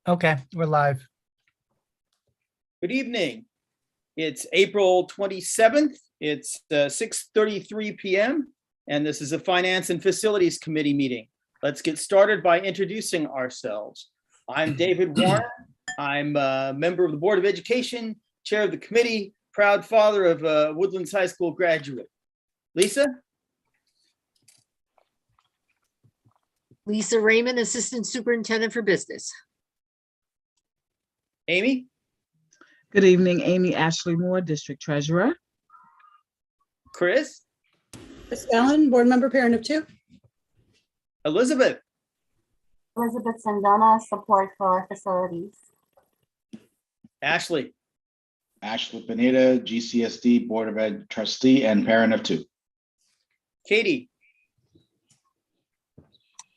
Okay, we're live. Good evening. It's April 27th. It's 6:33 p.m. and this is a Finance and Facilities Committee meeting. Let's get started by introducing ourselves. I'm David Warren. I'm a member of the Board of Education, chair of the committee, proud father of a Woodlands High School graduate. Lisa? Lisa Raymond, Assistant Superintendent for Business. Amy? Good evening, Amy Ashley Moore, District Treasurer. Chris? Chris Allen, board member, parent of two. Elizabeth? Elizabeth Sandana, support for facilities. Ashley? Ashley Pineda, GCSD Board of Ed trustee and parent of two. Katie?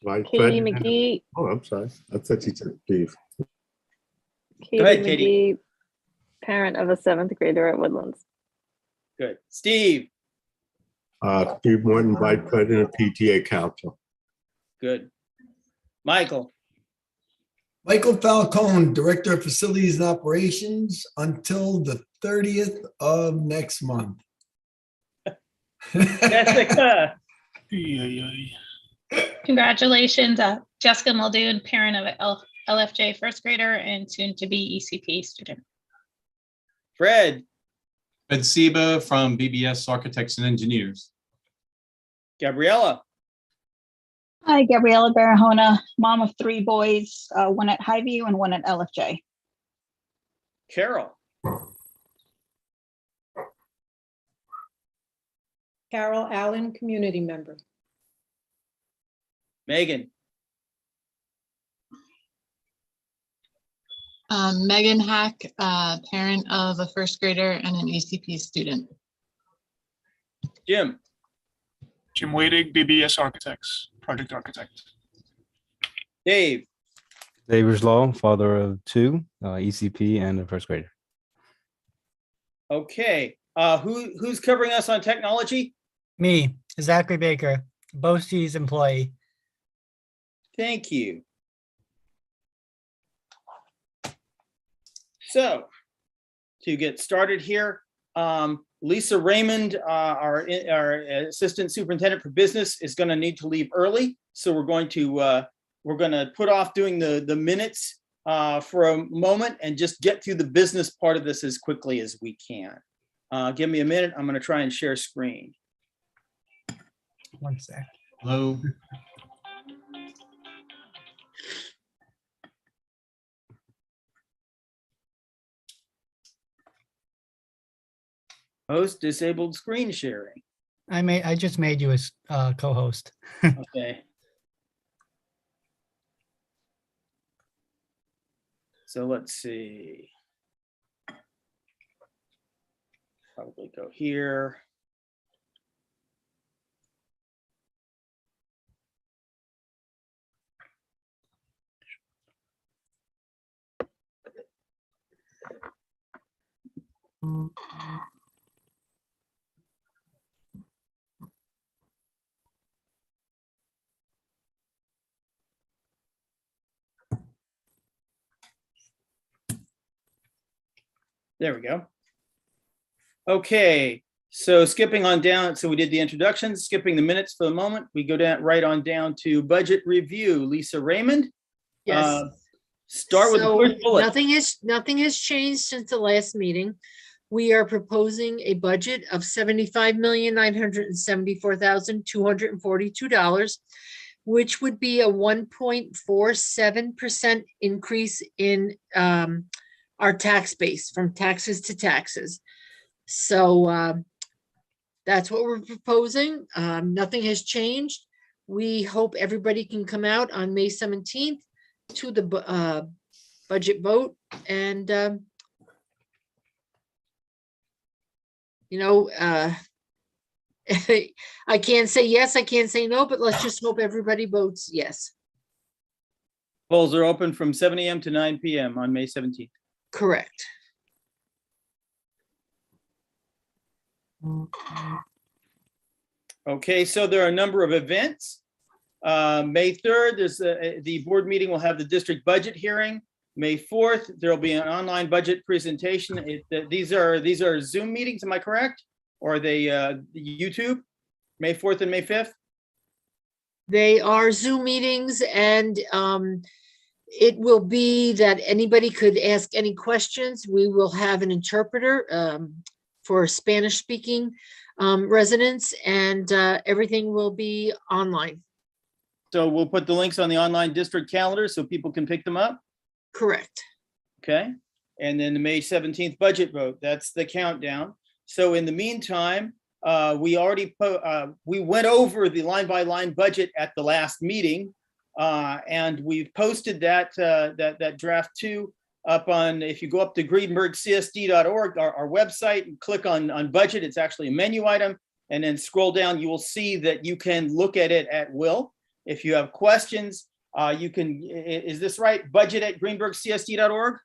Katie McGee. Oh, I'm sorry. I thought you said Steve. Go ahead, Katie. McGee, parent of a 7th grader at Woodlands. Good. Steve? Steve Morton, Vice President of PTA Council. Good. Michael? Michael Falcone, Director of Facilities and Operations until the 30th of next month. Jessica? Congratulations, Jessica Muldoon, parent of LFJ first grader and soon to be ECP student. Fred? Fred Seba from BBS Architects and Engineers. Gabriella? Hi, Gabriella Barahona, mom of 3 boys, one at Highview and one at LFJ. Carol? Carol Allen, community member. Megan? Megan Hack, parent of a first grader and an ECP student. Jim? Jim Wadig, BBS Architects, project architect. Dave? David Law, father of 2, ECP and a first grader. Okay, who's covering us on technology? Me, Zachary Baker, BOCES employee. Thank you. So, to get started here, Lisa Raymond, our Assistant Superintendent for Business, is going to need to leave early. So we're going to put off doing the minutes for a moment and just get through the business part of this as quickly as we can. Give me a minute. I'm going to try and share screen. One sec. Hello. Host disabled screen sharing. I just made you a co-host. Okay. So let's see. Probably go here. There we go. Okay, so skipping on down, so we did the introductions, skipping the minutes for the moment. We go down right on down to budget review. Lisa Raymond. Yes. Start with the first bullet. Nothing has changed since the last meeting. We are proposing a budget of $75,974,242, which would be a 1.47% increase in our tax base from taxes to taxes. So that's what we're proposing. Nothing has changed. We hope everybody can come out on May 17th to the budget vote and I can't say yes, I can't say no, but let's just hope everybody votes yes. Polls are open from 7 a.m. to 9 p.m. on May 17th. Correct. Okay, so there are a number of events. May 3rd, the board meeting will have the district budget hearing. May 4th, there'll be an online budget presentation. These are Zoom meetings, am I correct? Or are they YouTube? May 4th and May 5th? They are Zoom meetings, and it will be that anybody could ask any questions. We will have an interpreter for Spanish-speaking residents, and everything will be online. So we'll put the links on the online district calendar so people can pick them up? Correct. Okay. And then the May 17th budget vote, that's the countdown. So in the meantime, we went over the line by line budget at the last meeting, and we've posted that draft 2 up on, if you go up to greenburghcsd.org, our website, and click on budget, it's actually a menu item, and then scroll down, you will see that you can look at it at will. If you have questions, you can, is this right? budget@greenburghcsd.org?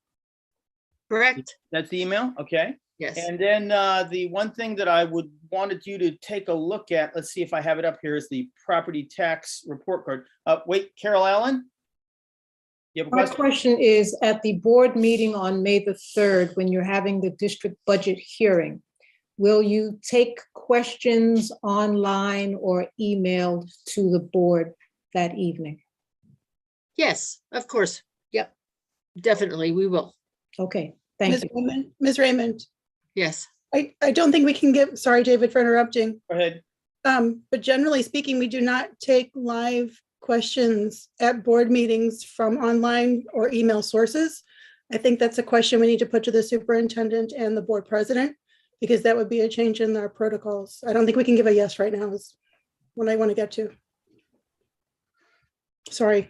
Correct. That's the email? Okay. Yes. And then the one thing that I wanted you to take a look at, let's see if I have it up here, is the property tax report card. Wait, Carol Allen? You have a My question? question is, at the board meeting on May the 3rd, when you're having the district budget hearing, will you take questions online or emailed to the board that evening? Yes, of course. Yep, definitely, we will. Okay, thank Ms. you. Raymond, Ms. Raymond, Yes. I don't think we can give, sorry, David, for interrupting. Go ahead. But generally speaking, we do not take live questions at board meetings from online or email sources. I think that's a question we need to put to the superintendent and the board president, because that would be a change in our protocols. I don't think we can give a yes right now is what I want to get to. Sorry.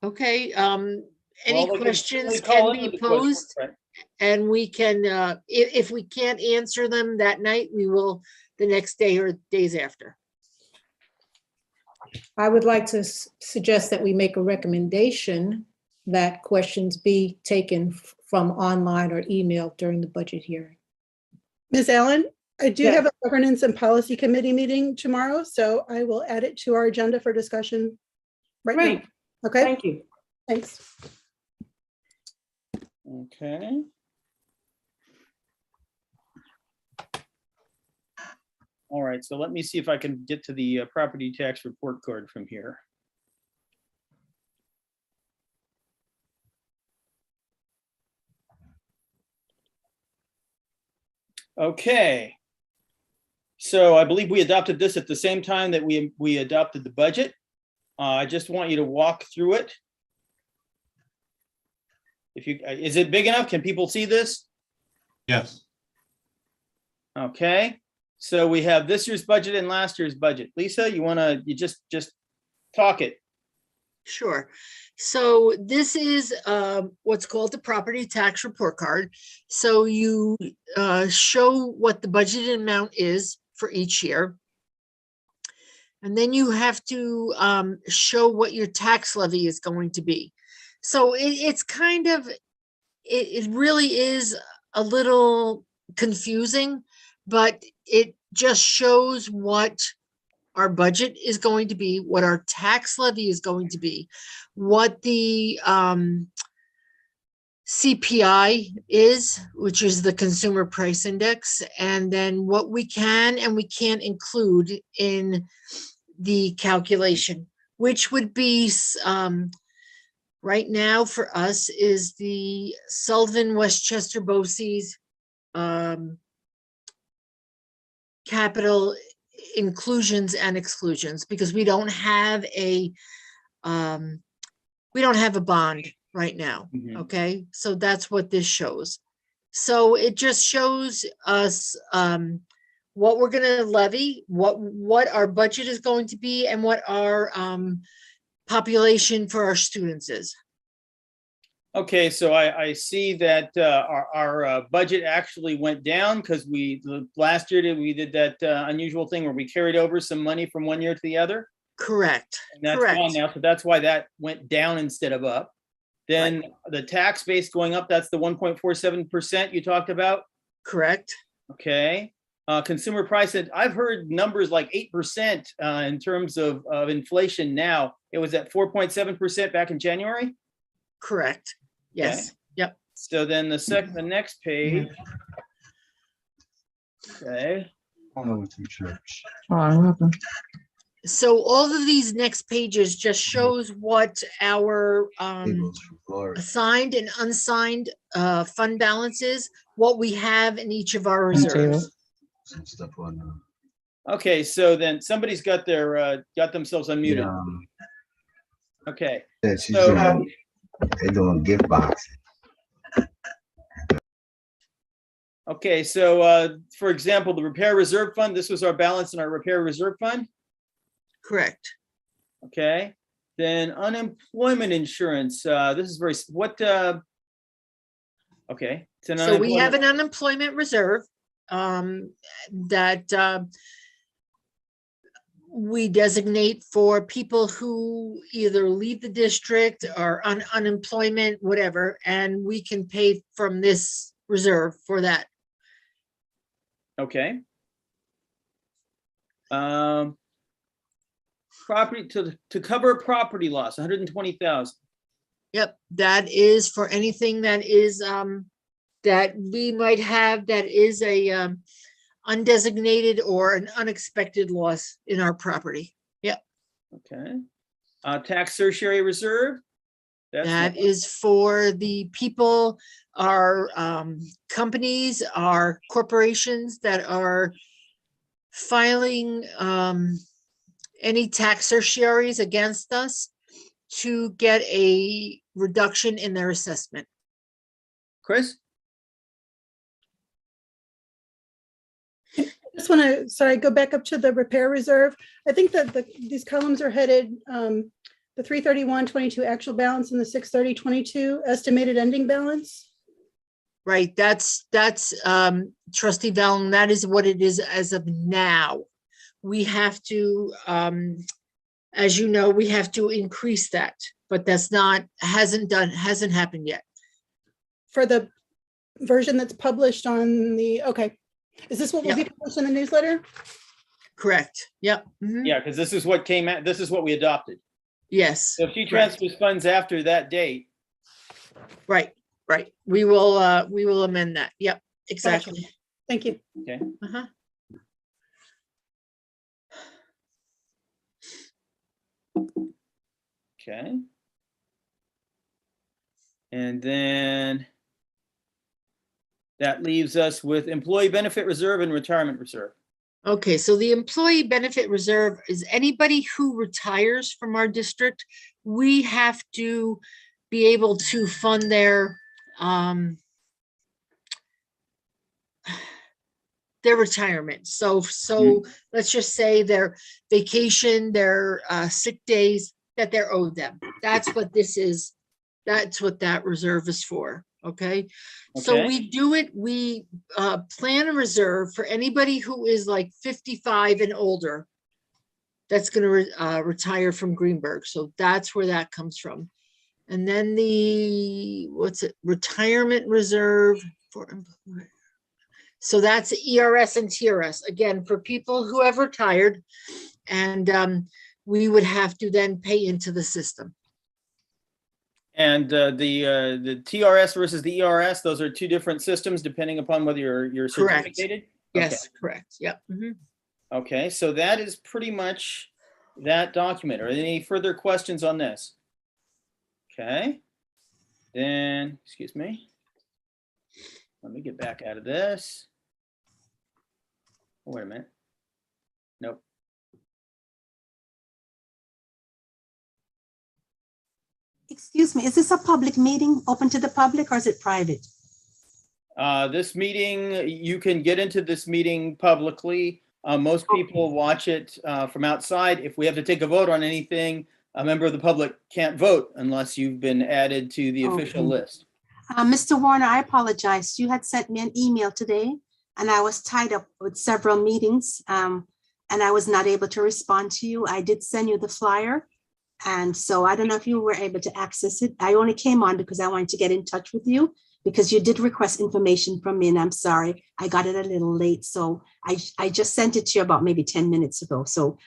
Okay, any Well, they can questions certainly call can into be the question, posed, right? and we can, if we can't answer them that night, we will the next day or days after. I would like to suggest that we make a recommendation that questions be taken from online or email during the budget hearing. Ms. Allen, I do Yeah. have a governance and policy committee meeting tomorrow, so I will add it to our agenda for discussion right now. Great. Okay, Thank you. thanks. Okay. All right, so let me see if I can get to the property tax report card from here. Okay. So I believe we adopted this at the same time that we adopted the budget. I just want you to walk through it. If you, is it big enough? Can people see this? Yes. Okay, so we have this year's budget and last year's budget. Lisa, you just talk it. Sure. So this is what's called the property tax report card. So you show what the budgeted amount is for each year. And then you have to show what your tax levy is going to be. So it's kind of, it really is a little confusing, but it just shows what our budget is going to be, what our tax levy is going to be, what the CPI is, which is the Consumer Price Index, and then what we can and we can't include in the calculation, which would be right now for us is the Sullivan Westchester BOCES capital inclusions and exclusions, because we don't have a bond right now. Okay, so that's what this shows. So it just shows us what we're going to levy, what our budget is going to be, and what our population for our students is. Okay, so I see that our budget actually went down because last year we did that unusual thing where we carried over some money from one year to the other. Correct. And that's Correct. gone now, so that's why that went down instead of up. Then the tax base going up, that's the 1.47% you talked about? Correct. Okay. Consumer price, I've heard numbers like 8% in terms of inflation now. It was at 4.7% back in January? Correct. Yes, yep. So then the next page. Okay, So all of these next pages just shows what our assigned and unsigned fund balance is, what we have in each of our reserves. okay, so then somebody's got got themselves unmuted. Okay, so they're doing gift box. okay, so for example, the repair reserve fund, this was our balance in our repair reserve fund. Correct. Okay, then unemployment insurance, this is very, okay. it's an So we have unemployment- an unemployment reserve that we designate for people who either leave the district or unemployment, whatever, and we can pay from this reserve for that. Okay. Property to cover property loss, 120,000. Yep, that is for anything that is that we might have that is a undesignated or an unexpected loss in our property. Yep. Okay. Tax tertiary reserve. That is for the people, our companies, our corporations that are filing any tax certiorieries against us to get a reduction in their assessment. Chris? Just want to, sorry, go back up to the repair reserve. I think that these columns are headed, the 3/31/22 actual balance and the 6/30/22 estimated ending balance. Right, that's trustee Vallon, that is what it is as of now. We have to, as you know, we have to increase that, but that's not, hasn't happened yet. For the version that's published on the, okay. Is this what will be published in the newsletter? Correct, yep. Mhm. Yeah, because this is what came out, this is what we adopted. Yes. So if she correct. transfers funds after that date. Right, right. We will amend that. Yep, exactly. Thank you. Okay. Uh-huh. Okay. And then that leaves us with employee benefit reserve and retirement reserve. Okay, so the employee benefit reserve is anybody who retires from our district. We have to be able to fund their retirement. So let's just say their vacation, their sick days that they're owed them. That's what this is. That's what that reserve is for. Okay. So Okay. we do it, we plan a reserve for anybody who is like 55 and older that's going to retire from Greenburgh. So that's where that comes from. And then the, retirement reserve for, so that's ERS and TRS, again, for people who have retired, and we would have to then pay into the system. And the TRS versus the ERS, those are two different systems depending upon whether you're Correct. certificated? Yes, correct. Yep. Mhm. Okay, so that is pretty much that document. Are there any further questions on this? Okay, then, excuse me. Let me get back out of this. Oh, wait a minute. Nope. Excuse me, is this a public meeting open to the public or is it private? This meeting, you can get into this meeting publicly. Most people watch it from outside. If we have to take a vote on anything, a member of the public can't vote unless you've been added to the official list. Mr. Warner, I apologize. You had sent me an email today and I was tied up with several meetings and I was not able to respond to you. I did send you the flyer. And so I don't know if you were able to access it. I only came on because I wanted to get in touch with you because you did request information from me and I'm sorry, I got it a little late. So I just sent it to you about maybe 10 minutes ago. So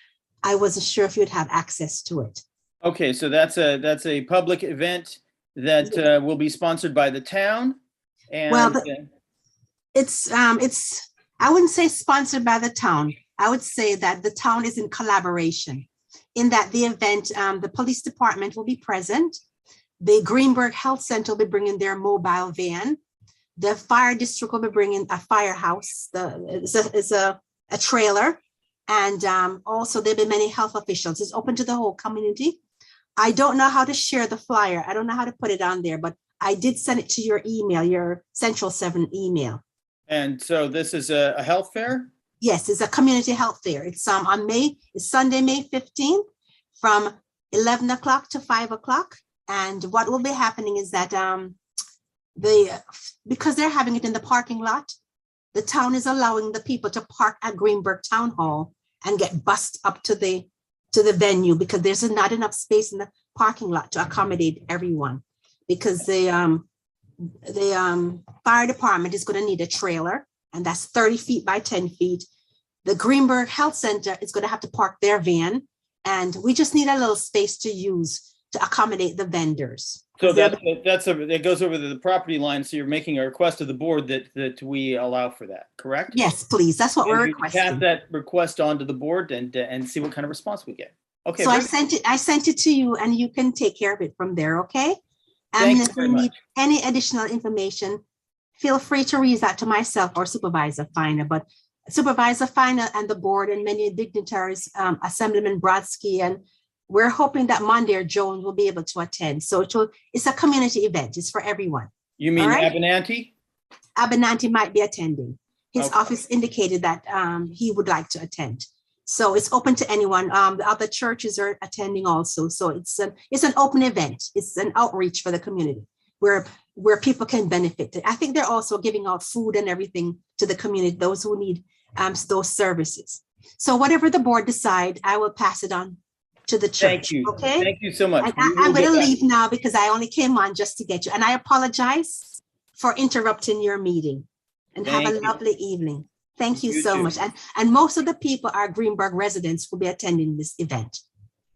I wasn't sure if you'd have access to it. Okay, so that's a public event that will be sponsored by the town. Well, And it's, I wouldn't say sponsored by the town. I would say that the town is in collaboration in that the event, the police department will be present. The Greenburgh Health Center will be bringing their mobile van. The fire district will be bringing a firehouse. It's a trailer. And also there'll be many health officials. It's open to the whole community. I don't know how to share the flyer. I don't know how to put it on there, but I did send it to your email, your Central 7 email. and so this is a health fair? Yes, it's a community health fair. It's it's Sunday, May 15th from 11 o'clock to 5 o'clock. And what will be happening is that because they're having it in the parking lot, the town is allowing the people to park at Greenburgh Town Hall and get bussed up to the venue because there's not enough space in the parking lot to accommodate everyone. Because the fire department is going to need a trailer, and that's 30 feet by 10 feet. The Greenburgh Health Center is going to have to park their van, and we just need a little space to use to accommodate the vendors. So that goes over the property line. So you're making a request to the board that we allow for that, correct? Yes, please. That's what we're And you can requesting. pass that request on to the board and see what kind of response we get. Okay. So I very good. sent it to you, and you can take care of it from there, okay? Thank And you if very you need much. any additional information, feel free to reach out to myself or Supervisor Finer. But Supervisor Finer and the board and many dignitaries, Assemblyman Brodsky, and we're hoping that Monday Jones will be able to attend. So it's a community event. It's for everyone. You mean All right? Abenante? Abenante might be attending. His Okay. office indicated that he would like to attend. So it's open to anyone. The other churches are attending also. So it's an open event. It's an outreach for the community where people can benefit. I think they're also giving out food and everything to the community, those who need those services. So whatever the board decide, I will pass it on to the church. Thank you. Okay. Thank you so much. And We will I'm going get to back. leave now because I only came on just to get you. And I apologize for interrupting your meeting. And have Thank a you. lovely evening. Thank you You so too. much. And most of the people are Greenburgh residents who will be attending this event.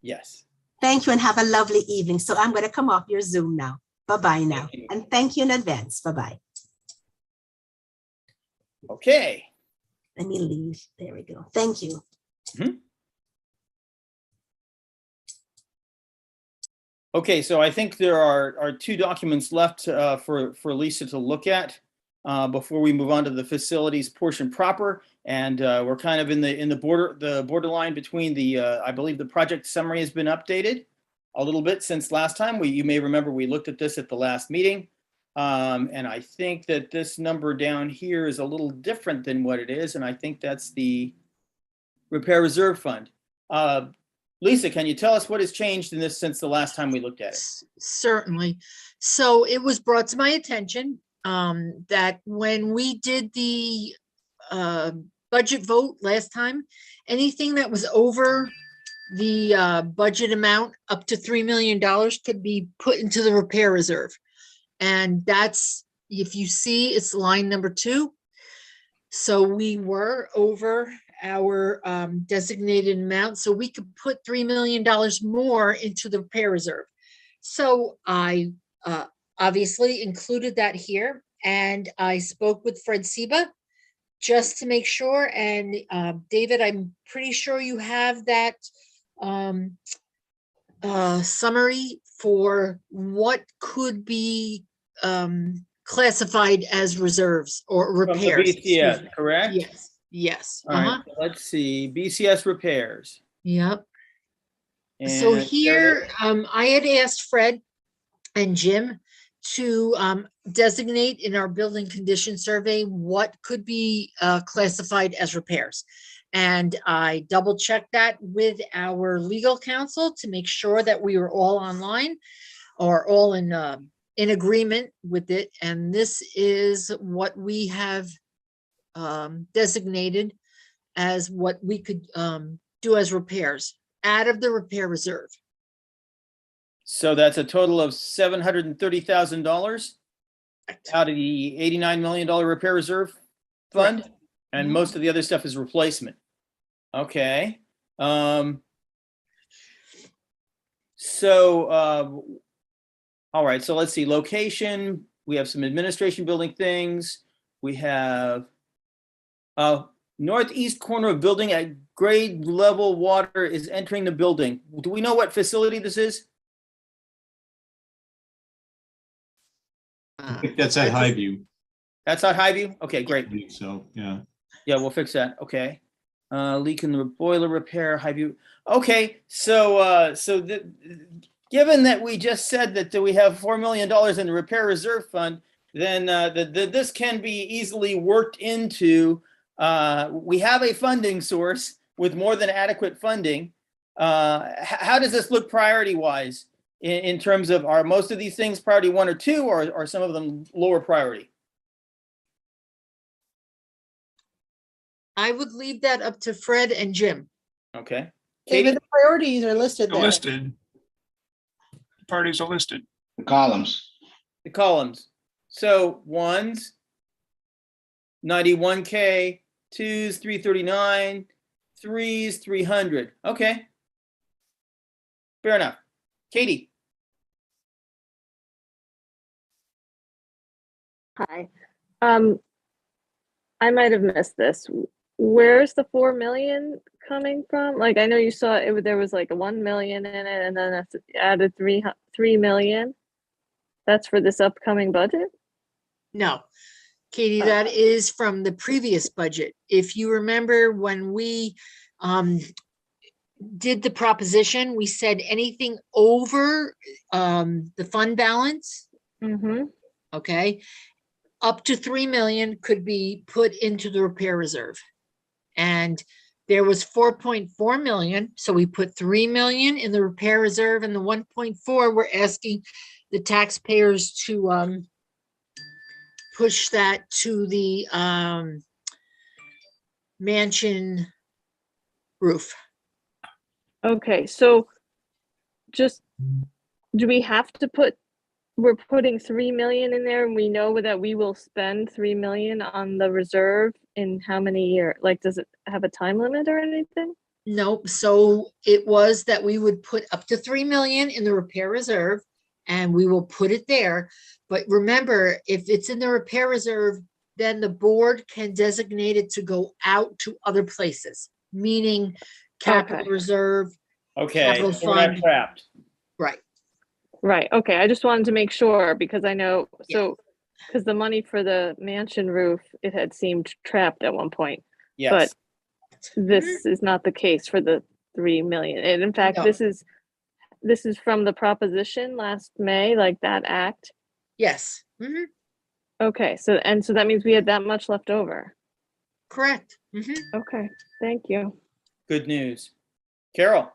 Yes. Thank you and have a lovely evening. So I'm going to come off your Zoom now. Bye-bye now. And thank you in advance. Bye-bye. Okay. Let me leave. There we go. Thank you. Okay, so I think there are two documents left for Lisa to look at before we move on to the facilities portion proper. And we're kind of in the borderline between I believe the project summary has been updated a little bit since last time. You may remember we looked at this at the last meeting. And I think that this number down here is a little different than what it is. And I think that's the repair reserve fund. Lisa, can you tell us what has changed in this since the last time we looked at it? Certainly. So it was brought to my attention that when we did the budget vote last time, anything that was over the budget amount up to $3 million could be put into the repair reserve. And that's, if you see, it's line number 2. So we were over our designated amount, so we could put $3 million more into the repair reserve. So I obviously included that here, and I spoke with Fred Ssip just to make sure. And David, I'm pretty sure you have that summary for what could be classified as reserves or From the repairs. excuse BCS, me. correct? Yes, yes. All right, so let's see, BCS repairs. Yep. So And here, I had asked Fred and Jim to designate in our building condition survey what could be classified as repairs. And I double checked that with our legal counsel to make sure that we were all online or all in agreement with it. And this is what we have designated as what we could do as repairs out of the repair reserve. So that's a total of $730,000 out of the $89 million repair reserve fund. Correct. And most of the other stuff is replacement. Okay. So All right, so let's see, location, we have some administration building things. We have northeast corner of building at grade level water is entering the building. Do we know what facility this is? I think that's at Highview. That's at Highview? Okay, great. So, yeah. Yeah, we'll fix that. Okay. Leak in the boiler repair, Highview. Okay, so given that we just said that we have $4 million in the repair reserve fund, then this can be easily worked into. We have a funding source with more than adequate funding. How does this look priority-wise in terms of, are most of these things priority 1 or 2, or are some of them lower priority? I would leave that up to Fred and Jim. Okay. David, the priorities are listed They're there. listed. Parties are listed. The columns. The columns. So 1s, 91K, 2s, 339, 3s, 300. Okay. Fair enough. Katie. Hi. I might have missed this. Where's the 4 million coming from? Like, I know you saw it, there was like a 1 million in it, and then it's added 3 million. That's for this upcoming budget? No, Katie, that is from the previous budget. If you remember when we did the proposition, we said anything over the fund balance. Okay, up to 3 million could be put into the repair reserve. And there was 4.4 million. So we put 3 million in the repair reserve, and the 1.4 we're asking the taxpayers to push that to the mansion roof. Okay, so just, do we have to put, we're putting 3 million in there, and we know that we will spend 3 million on the reserve in how many years? Like, does it have a time limit or anything? Nope. So it was that we would put up to 3 million in the repair reserve, and we will put it there. But remember, if it's in the repair reserve, then the board can designate it to go out to other places, meaning capital reserve. Okay, capital we're not fund. trapped. Right. Right, okay, I just wanted to make sure, because I know, so, because the money for the mansion roof, it had seemed trapped at one point. Yes. But this is not the case for the 3 million. And in fact, No. this is from the proposition last May, like that act. Yes. Okay, so that means we had that much left over. Correct. Okay, thank you. Good news. Carol.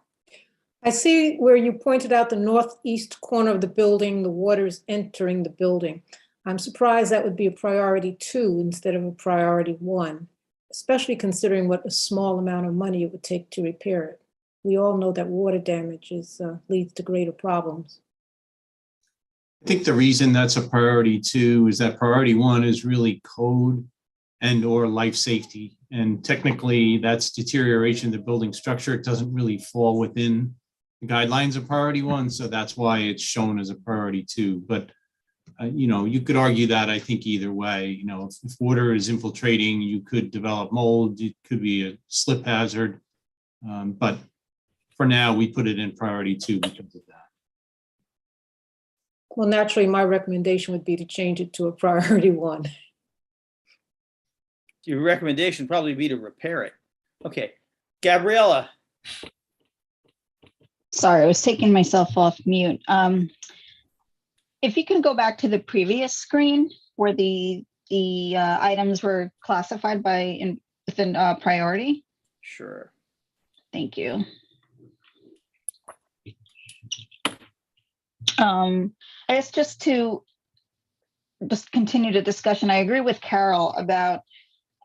I see where you pointed out the northeast corner of the building, the water is entering the building. I'm surprised that would be a priority 2 instead of a priority 1, especially considering what a small amount of money it would take to repair it. We all know that water damage leads to greater problems. I think the reason that's a priority 2 is that priority 1 is really code and or life safety. And technically that's deterioration of the building structure. It doesn't really fall within the guidelines of priority 1. So that's why it's shown as a priority 2. But, you could argue that, I think, either way. If water is infiltrating, you could develop mold. It could be a slip hazard. But for now, we put it in priority 2 because of that. Well, naturally, my recommendation would be to change it to a priority 1. Your recommendation probably be to repair it. Okay, Gabriella. Sorry, I was taking myself off mute. If you can go back to the previous screen where the items were classified within priority. Sure. Thank you. I guess just to continue the discussion, I agree with Carol about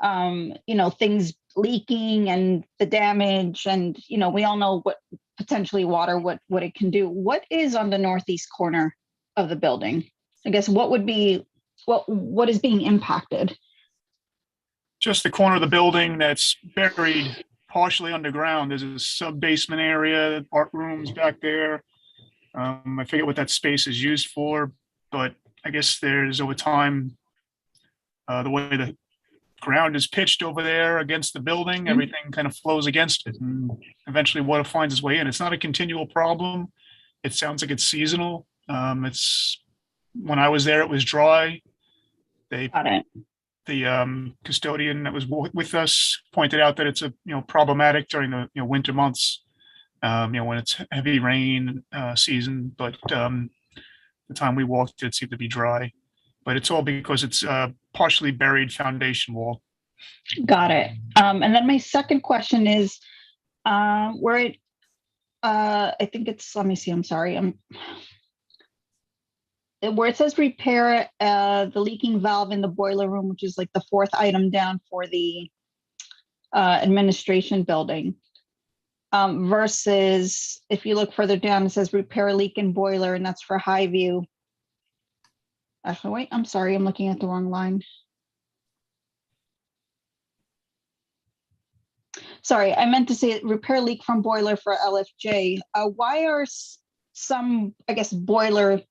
things leaking and the damage, and we all know what potentially water, what it can do. What is on the northeast corner of the building? I guess what is being impacted? Just the corner of the building that's buried partially underground. There's a sub-basement area, art rooms back there. I forget what that space is used for, but I guess there's over time, the way the ground is pitched over there against the building, everything kind of flows against it, and eventually water finds its way in. It's not a continual problem. It sounds like it's seasonal. It's when I was there, it was dry. The custodian that was with us pointed out that it's problematic during the winter months, when it's heavy rain season. But the time we walked, it seemed to be dry. But it's all because it's a partially buried foundation wall. Got it. And then my second question is, where it, I think it's, let me see, I'm sorry. Where it says repair the leaking valve in the boiler room, which is like the fourth item down for the administration building. Versus if you look further down, it says repair leak in boiler, and that's for Highview. Actually, wait, I'm sorry, I'm looking at the wrong line. Sorry, I meant to say repair leak from boiler for LFJ. Why are some, I guess, boiler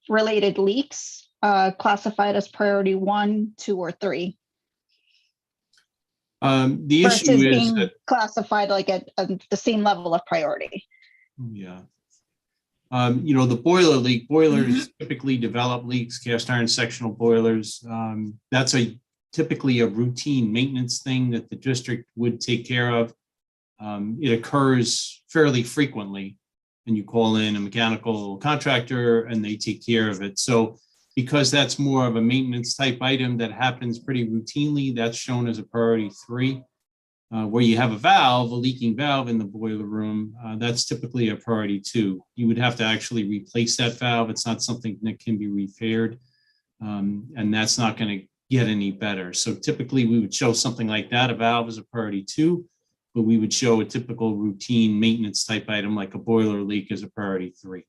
related leaks classified as priority 1, 2, or 3? The versus issue is being that, classified like at the same level of priority. yeah. The boiler leak, boilers typically develop leaks, cast iron sectional boilers. That's typically a routine maintenance thing that the district would take care of. It occurs fairly frequently, and you call in a mechanical contractor and they take care of it. So because that's more of a maintenance type item that happens pretty routinely, that's shown as a priority 3. Where you have a leaking valve in the boiler room, that's typically a priority 2. You would have to actually replace that valve. It's not something that can be repaired, and that's not going to get any better. So typically we would show something like that, a valve as a priority 2, but we would show a typical routine maintenance type item like a boiler leak as a priority 3.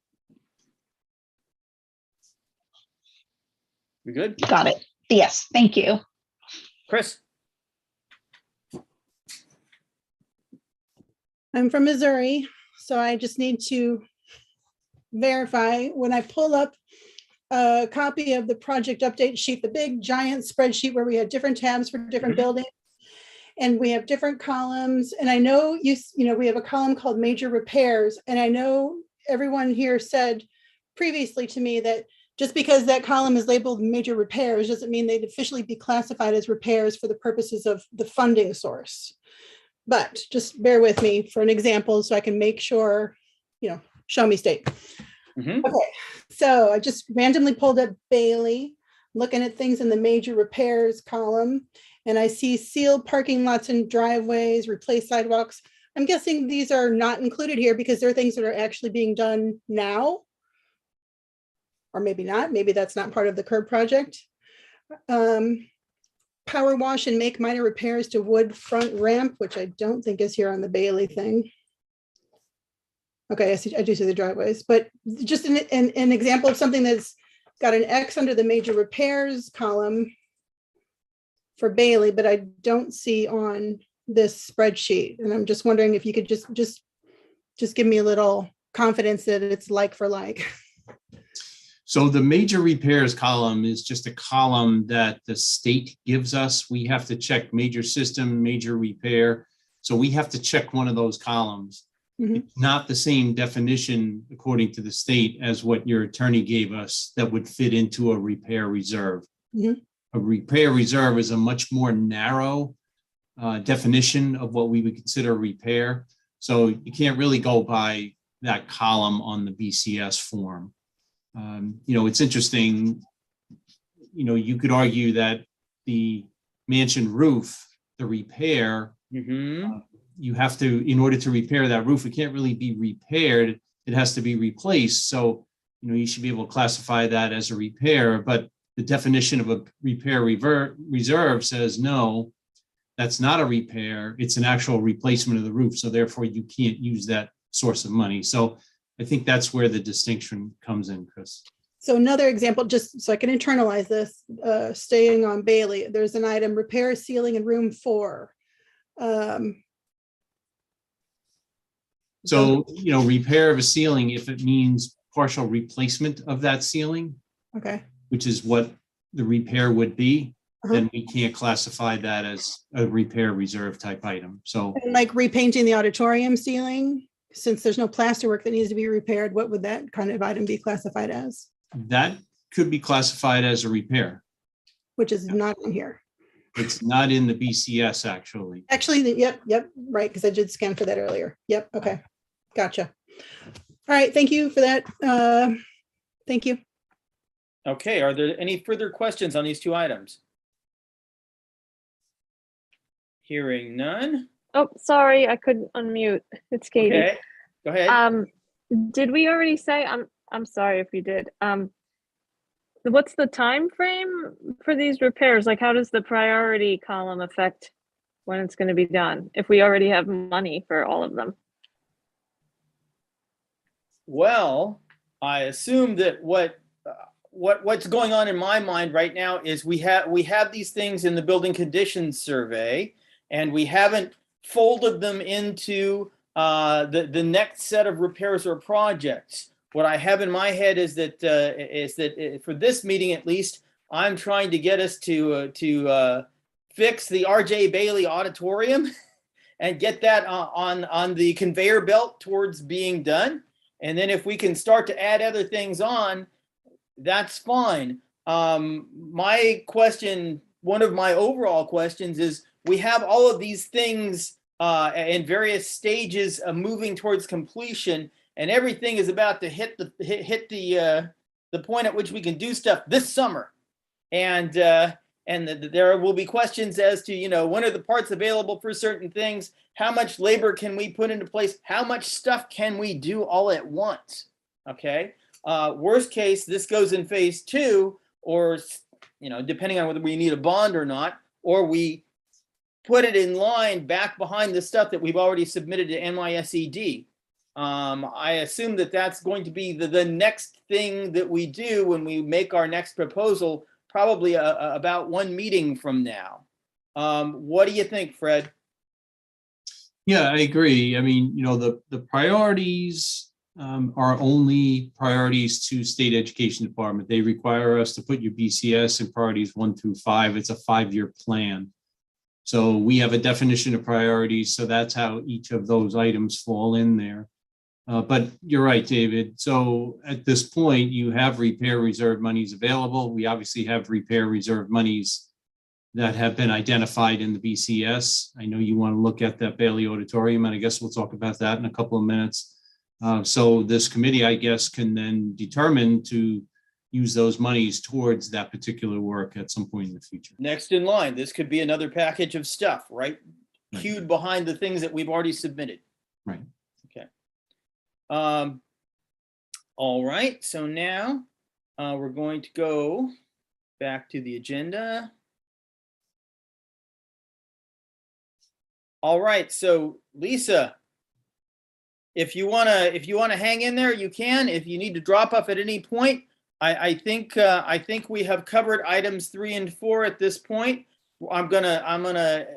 We good? Got it. Yes, thank you. Chris? I'm from Missouri, so I just need to verify when I pull up a copy of the project update sheet, the big giant spreadsheet where we had different tabs for different buildings, and we have different columns. And I know we have a column called major repairs, and I know everyone here said previously to me that just because that column is labeled major repairs doesn't mean they'd officially be classified as repairs for the purposes of the funding source. But just bear with me for an example so I can make sure, show me state. Okay, so I just randomly pulled up Bailey, looking at things in the major repairs column, and I see sealed parking lots and driveways, replace sidewalks. I'm guessing these are not included here because they're things that are actually being done now. Or maybe not, maybe that's not part of the curb project. Power wash and make minor repairs to wood front ramp, which I don't think is here on the Bailey thing. Okay, I do see the driveways, but just an example of something that's got an X under the major repairs column for Bailey, but I don't see on this spreadsheet. And I'm just wondering if you could just give me a little confidence that it's like for like. So the major repairs column is just a column that the state gives us. We have to check major system, major repair. So we have to check one of those columns. It's not the same definition according to the state as what your attorney gave us that would fit into a repair reserve. A repair reserve is a much more narrow definition of what we would consider repair. So you can't really go by that column on the BCS form. It's interesting, you could argue that the mansion roof, the repair, you have to, in order to repair that roof, it can't really be repaired. It has to be replaced. So, you should be able to classify that as a repair, but the definition of a repair reserve says, no, that's not a repair. It's an actual replacement of the roof. So therefore you can't use that source of money. So I think that's where the distinction comes in, Chris. So another example, just so I can internalize this, staying on Bailey, there's an item, repair ceiling in room 4. So, repair of a ceiling, if it means partial replacement of that ceiling, Okay. which is what the repair would be, Uh-huh. then we can't classify that as a repair reserve type item. So And like repainting the auditorium ceiling, since there's no plasterwork that needs to be repaired, what would that kind of item be classified as? that could be classified as a repair. Which is not in here. It's not in the BCS, actually. Actually, yep, right, because I did scan for that earlier. Yep, okay, gotcha. All right, thank you for that. Thank you. Okay, are there any further questions on these two items? Hearing none. Oh, sorry, I couldn't unmute. It's Katie. Okay, go ahead. Did we already say, I'm sorry if we did. What's the time frame for these repairs? Like, how does the priority column affect when it's going to be done if we already have money for all of them? Well, I assume that what's going on in my mind right now is we have these things in the building conditions survey, and we haven't folded them into the next set of repairs or projects. What I have in my head is that for this meeting at least, I'm trying to get us to fix the RJ Bailey Auditorium and get that on the conveyor belt towards being done. And then if we can start to add other things on, that's fine. My question, one of my overall questions is, we have all of these things in various stages of moving towards completion, and everything is about to hit the point at which we can do stuff this summer. And there will be questions as to, when are the parts available for certain things? How much labor can we put into place? How much stuff can we do all at once? Okay. Worst case, this goes in phase 2, or, depending on whether we need a bond or not, or we put it in line back behind the stuff that we've already submitted to NYSED. I assume that that's going to be the next thing that we do when we make our next proposal, probably about 1 meeting from now. What do you think, Fred? Yeah, I agree. I mean, the priorities are only priorities to state education department. They require us to put your BCS in priorities 1 through 5. It's a 5-year plan. So we have a definition of priorities. So that's how each of those items fall in there. But you're right, David. So at this point, you have repair reserve monies available. We obviously have repair reserve monies that have been identified in the BCS. I know you want to look at that Bailey Auditorium, and I guess we'll talk about that in a couple of minutes. So this committee, I guess, can then determine to use those monies towards that particular work at some point in the future. Next in line, this could be another package of stuff, right? Queued behind the things that we've already submitted. Right. Okay. All right, so now we're going to go back to the agenda. All right, so Lisa, if you wanna hang in there, you can. If you need to drop off at any point, I think we have covered items 3 and 4 at this point. I'm gonna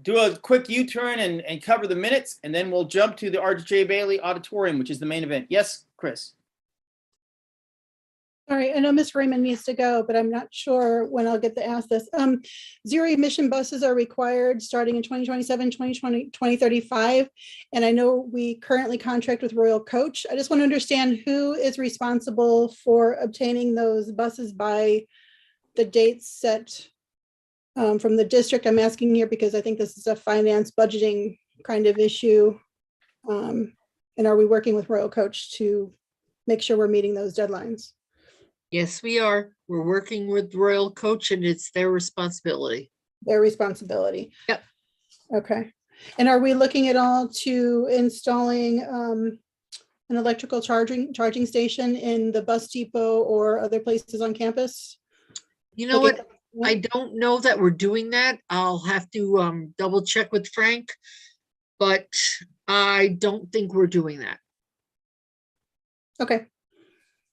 do a quick U-turn and cover the minutes, and then we'll jump to the RJ Bailey Auditorium, which is the main event. Yes, Chris. All right, I know Ms. Raymond needs to go, but I'm not sure when I'll get to ask this. Zero emission buses are required starting in 2027, 2020, 2035. And I know we currently contract with Royal Coach. I just want to understand who is responsible for obtaining those buses by the dates set from the district. I'm asking here because I think this is a finance budgeting kind of issue. And are we working with Royal Coach to make sure we're meeting those deadlines? Yes, we are. We're working with Royal Coach and it's their responsibility. Their responsibility. Yep. Okay. And are we looking at all to installing an electrical charging station in the bus depot or other places on campus? You know what? I don't know that we're doing that. I'll have to double check with Frank, but I don't think we're doing that. Okay.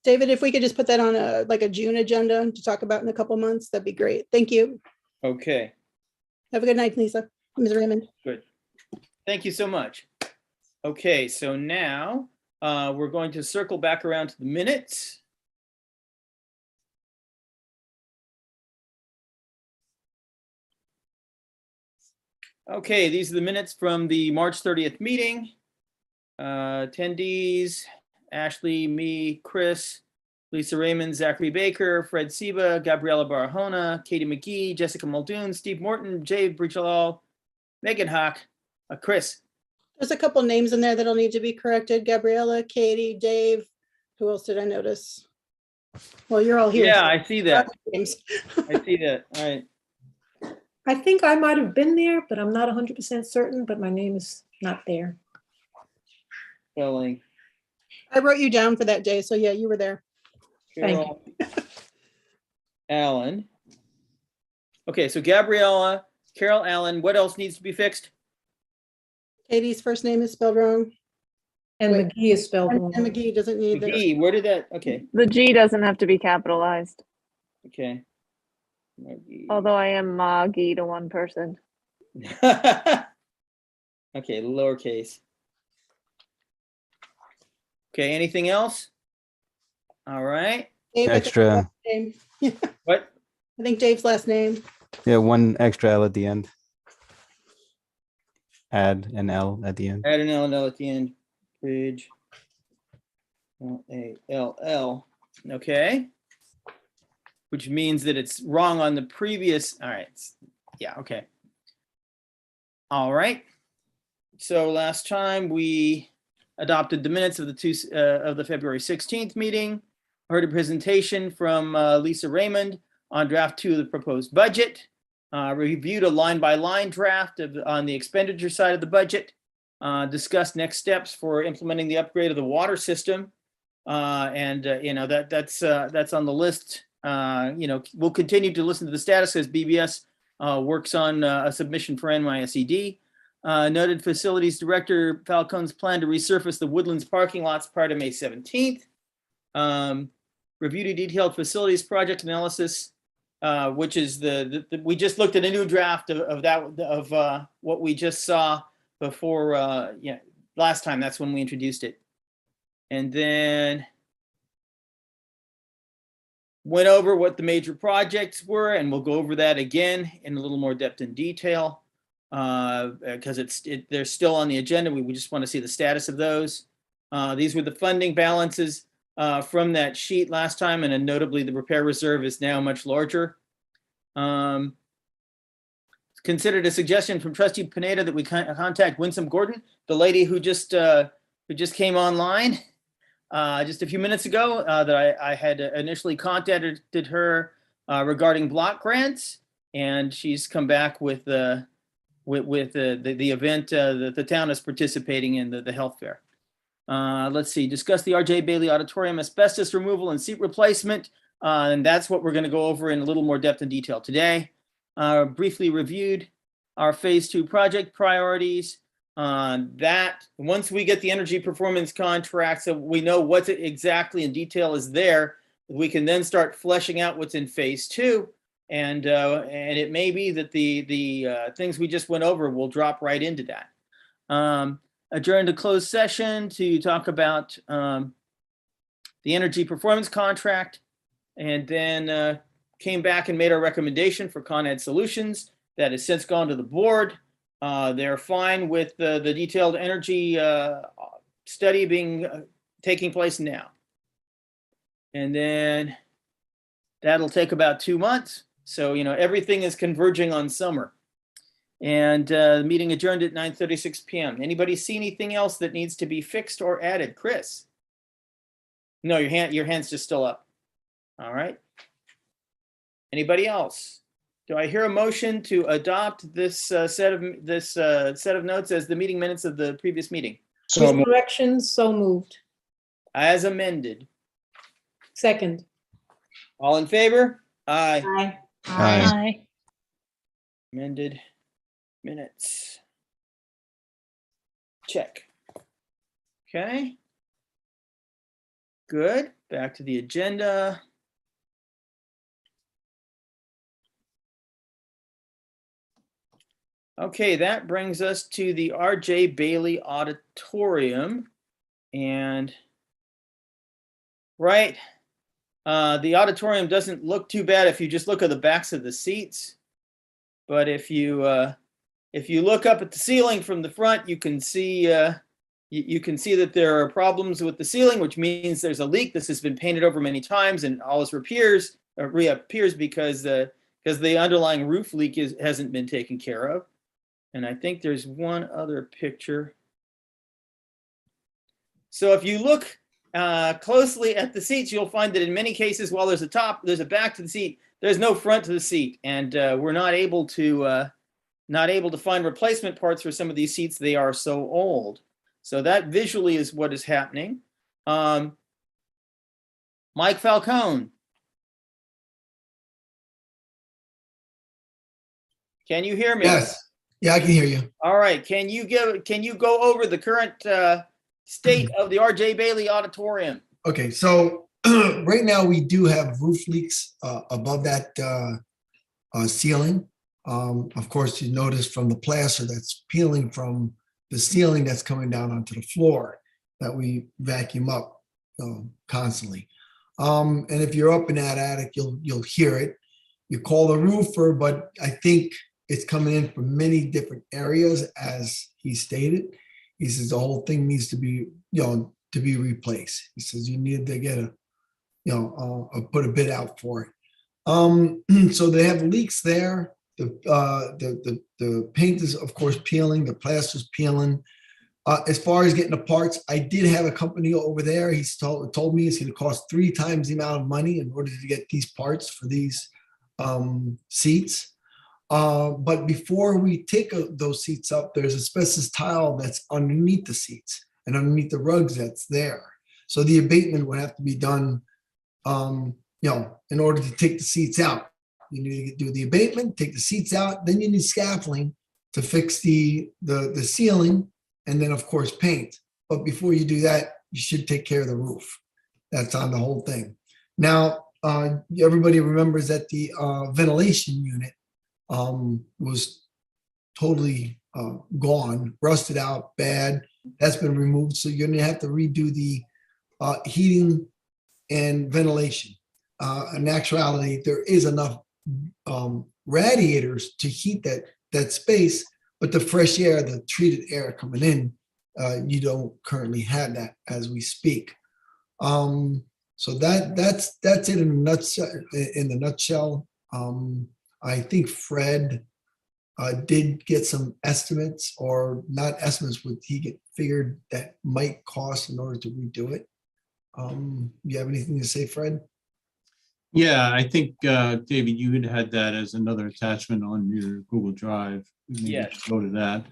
David, if we could just put that on a June agenda to talk about in a couple months, that'd be great. Thank you. Okay. Have a good night, Lisa. Ms. Raymond. Good. Thank you so much. Okay, so now We're going to circle back around to the minutes. Okay, these are the minutes from the March 30th meeting. Attendees, Ashley, me, Chris, Lisa Raymond, Zachary Baker, Fred Siba, Gabriella Barahona, Katie McGee, Jessica Muldoon, Steve Morton, Jay Brichalal, Megan Hawk, Chris. There's a couple names in there that'll need to be corrected. Gabriella, Katie, Dave. Who else did I notice? Well, you're all here. Yeah, so- I see that. Names. I see that. All right. I think I might have been there, but I'm not 100% certain, but my name is not there. Spelling. I wrote you down for that day, so yeah, you were there. Carol Allen. Okay, so Gabriella, Carol Allen, what else needs to be fixed? Katie's first name is spelled wrong. And Wait. McGee is spelled wrong. And McGee doesn't need this. McGee, where did that? Okay, The G doesn't have to be capitalized, okay. McGee. although I am Maggie to one person. Okay, lowercase. Okay, anything else? All right. Dave, I think Extra. last name. What? I think Dave's last name. Yeah, one extra L at the end. Add an L at the end. Add an L and L at the end. Bridge. L-A-L-L. Okay. Which means that it's wrong on the previous. All right. Yeah, okay. All right. So last time we adopted the minutes of the February 16th meeting. Heard a presentation from Lisa Raymond on draft 2 of the proposed budget. Reviewed a line-by-line draft on the expenditure side of the budget. Discussed next steps for implementing the upgrade of the water system. That's on the list. We'll continue to listen to the status as BBS works on a submission for NYSED. Noted Facilities Director Falcone's plan to resurface the Woodlands parking lots prior to May 17th. Reviewed a detailed facilities project analysis, which is we just looked at a new draft of what we just saw before, last time. That's when we introduced it. And then went over what the major projects were, and we'll go over that again in a little more depth and detail because they're still on the agenda. We just want to see the status of those. These were the funding balances from that sheet last time, and then notably the repair reserve is now much larger. Considered a suggestion from Trustee Pineda that we contact Winsome Gordon, the lady who just came online just a few minutes ago, that I had initially contacted her regarding block grants, and she's come back with the event that the town is participating in, the health fair. Let's see, discuss the RJ Bailey Auditorium asbestos removal and seat replacement. And that's what we're going to go over in a little more depth and detail today. Briefly reviewed our phase 2 project priorities. That once we get the energy performance contract, so we know what exactly in detail is there, we can then start fleshing out what's in phase 2. And it may be that the things we just went over will drop right into that. Adjourned to closed session to talk about the energy performance contract, and then came back and made our recommendation for Con Ed Solutions that has since gone to the board. They're fine with the detailed energy study taking place now. And then that'll take about 2 months. So, everything is converging on summer. And the meeting adjourned at 9:36 p.m. Anybody see anything else that needs to be fixed or added? Chris? No, your hand's just still up. All right. Anybody else? Do I hear a motion to adopt this set of notes as the meeting minutes of the previous meeting? With corrections, so moved. As amended. Second. All in favor? Aye. Aye. Aye. Amended minutes. Check. Okay. Good. Back to the agenda. Okay, that brings us to the RJ Bailey Auditorium. And right, the auditorium doesn't look too bad if you just look at the backs of the seats. But if you look up at the ceiling from the front, you can see you can see that there are problems with the ceiling, which means there's a leak. This has been painted over many times and always reappears because the underlying roof leak hasn't been taken care of. And I think there's one other picture. So if you look closely at the seats, you'll find that in many cases, while there's a back to the seat, there's no front to the seat, and we're not able to find replacement parts for some of these seats. They are so old. So that visually is what is happening. Mike Falcone. Can you hear me? Yes. Yeah, I can hear you. All right. Can you go over the current state of the RJ Bailey Auditorium? Okay, so right now we do have roof leaks above that ceiling. Of course, you notice from the plaster that's peeling from the ceiling that's coming down onto the floor that we vacuum up constantly. And if you're up in that attic, you'll hear it. You call the roofer, but I think it's coming in from many different areas, as he stated. He says the whole thing needs to be, to be replaced. He says you need to get put a bid out for it. So they have leaks there. The paint is of course peeling. The plaster's peeling. As far as getting the parts, I did have a company over there. He's told me it's going to cost 3 times the amount of money in order to get these parts for these seats. But before we take those seats up, there's asbestos tile that's underneath the seats and underneath the rugs that's there. So the abatement would have to be done, in order to take the seats out. You need to do the abatement, take the seats out, then you need scaffolding to fix the ceiling, and then of course paint. But before you do that, you should take care of the roof. That's on the whole thing. Now, everybody remembers that the ventilation unit was totally gone, rusted out, bad. That's been removed. So you're gonna have to redo the heating and ventilation. In actuality, there is enough radiators to heat that space, but the fresh air, the treated air coming in, you don't currently have that as we speak. So that's it in a nutshell. I think Fred did get some estimates, or not estimates, what he figured that might cost in order to redo it. You have anything to say, Fred? Yeah, I think, David, you had that as another attachment on your Google Drive. Maybe Yeah. go to that.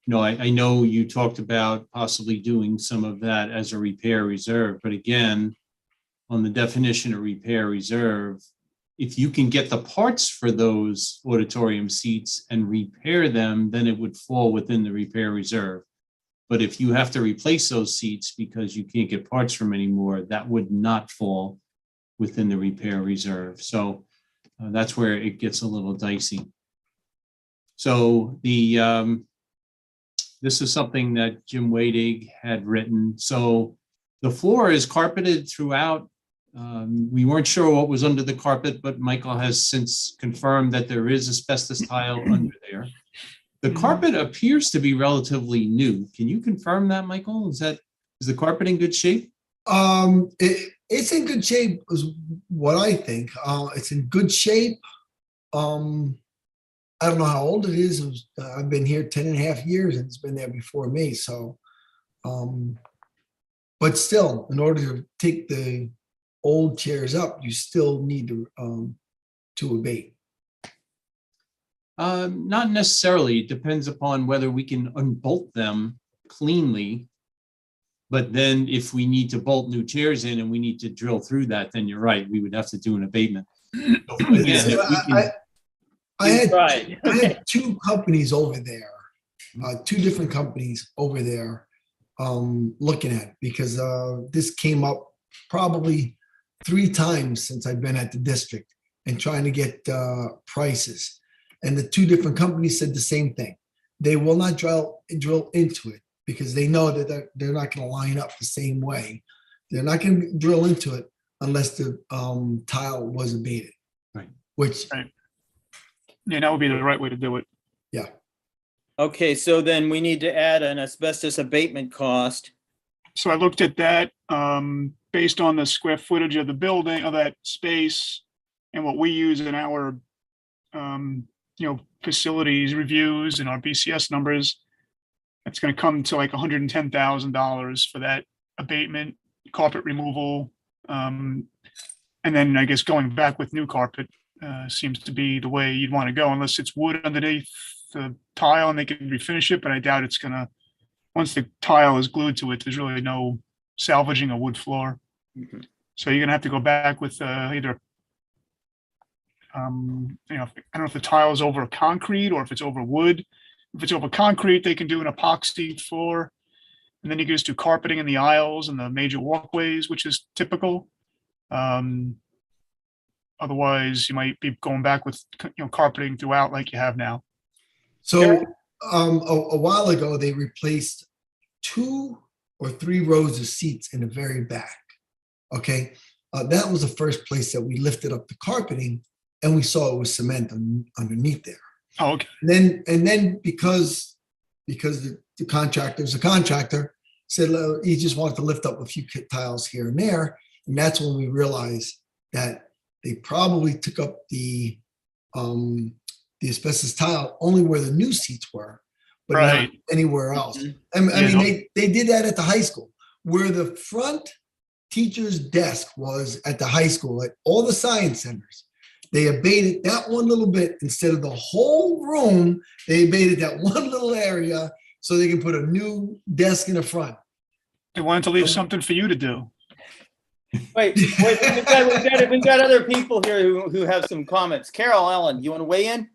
No, I know you talked about possibly doing some of that as a repair reserve, but again, on the definition of repair reserve, if you can get the parts for those auditorium seats and repair them, then it would fall within the repair reserve. But if you have to replace those seats because you can't get parts from anymore, that would not fall within the repair reserve. So that's where it gets a little dicey. So this is something that Jim Wadig had written. So the floor is carpeted throughout. We weren't sure what was under the carpet, but Michael has since confirmed that there is asbestos tile under there. The carpet appears to be relatively new. Can you confirm that, Michael? Is the carpet in good shape? It's in good shape, is what I think. It's in good shape. I don't know how old it is. I've been here 10 and a half years, and it's been there before me. So, but still, in order to take the old chairs up, you still need to abate. Not necessarily. It depends upon whether we can unbolt them cleanly. But then if we need to bolt new chairs in and we need to drill through that, then you're right, we would have to do an abatement. So again, if we can, I had 2 companies over there, 2 different companies over there looking at it, because this came up probably 3 times since I've been at the district and trying to get prices. And the 2 different companies said the same thing. They will not drill into it. because they know that they're not going to line up the same way. They're not going to drill into it unless the tile was abated. Right. Which, Right. Yeah, that would be the right way to do it. yeah. Okay, so then we need to add an asbestos abatement cost. So I looked at that, based on the square footage of the building, of that space, and what we use in our, facilities reviews and our BCS numbers. It's gonna come to like $110,000 for that abatement, carpet removal. And then I guess going back with new carpet seems to be the way you'd want to go, unless it's wood underneath the tile and they can refinish it, but I doubt it's gonna, once the tile is glued to it, there's really no salvaging a wood floor. Mhm. So you're gonna have to go back with either, I don't know if the tile is over concrete or if it's over wood. If it's over concrete, they can do an epoxy floor. And then you can just do carpeting in the aisles and the major walkways, which is typical. Otherwise, you might be going back with carpeting throughout like you have now. So a while ago, they replaced 2 or 3 rows of seats in the very back. Okay. That was the first place that we lifted up the carpeting and we saw it was cement underneath there. Oh, okay. And then because the contractor's a contractor, said he just wanted to lift up a few tiles here and there. And that's when we realized that they probably took up the asbestos tile only where the new seats were, but Right. not anywhere else. I Yeah. mean, they did that at the high school, where the front teacher's desk was at the high school, at all the science centers. They abated that one little bit instead of the whole room. They abated that one little area so they can put a new desk in the front. They wanted to leave something for you to do. Wait, we've got other people here who have some comments. Carol, Ellen, you want to weigh in?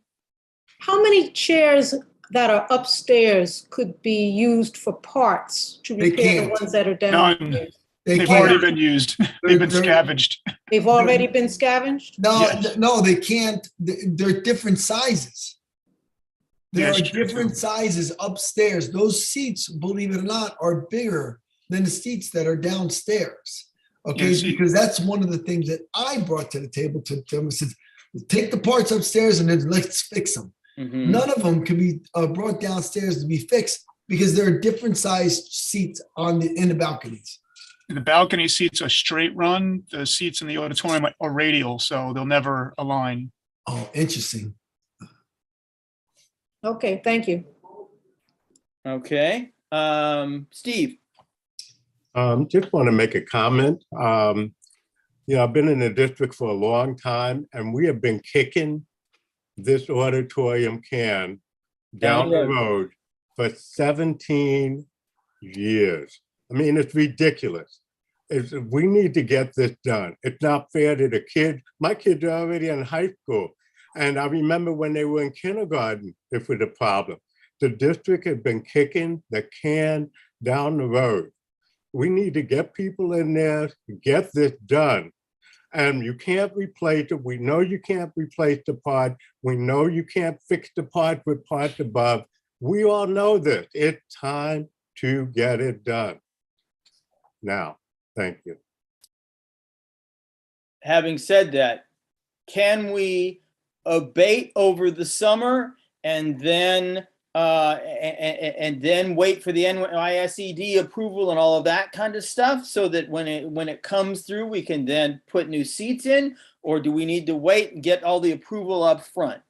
How many chairs that are upstairs could be used for parts to They repair the can't. ones that are None. downstairs? They've already been used. They've been scavenged. They've already been scavenged? No, Yes. no, they can't. They're different sizes. There Yes, are true, different sizes upstairs. Those seats, believe it or not, are bigger than the seats that are downstairs. Okay, Yeah, see- because that's one of the things that I brought to the table to them. Said, take the parts upstairs and then let's fix them. Mhm. None of them can be brought downstairs to be fixed because there are different sized seats in the balconies. The balcony seats are straight run. The seats in the auditorium are radial, so they'll never align. Oh, interesting. Okay, thank you. Okay. Steve. Just want to make a comment. I've been in the district for a long time and we have been kicking this auditorium can down the road for 17 years. I mean, it's ridiculous. We need to get this done. It's not fair to the kids. My kids are already in high school. And I remember when they were in kindergarten, this was a problem. The district has been kicking the can down the road. We need to get people in there, get this done. And you can't replace it. We know you can't replace the part. We know you can't fix the part with parts above. We all know this. It's time to get it done. Now, thank you. Having said that, can we abate over the summer and then wait for the NYSED approval and all of that kind of stuff so that when it comes through, we can then put new seats in? Or do we need to wait and get all the approval up front?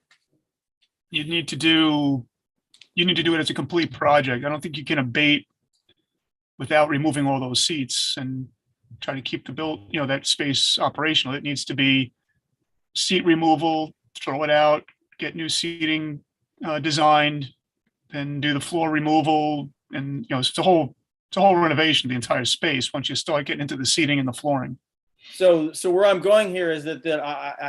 You need to do it as a complete project. I don't think you can abate without removing all those seats and try to keep that space operational. It needs to be seat removal, throw it out, get new seating designed, then do the floor removal, and it's a whole renovation of the entire space once you start getting into the seating and the flooring. So where I'm going here is that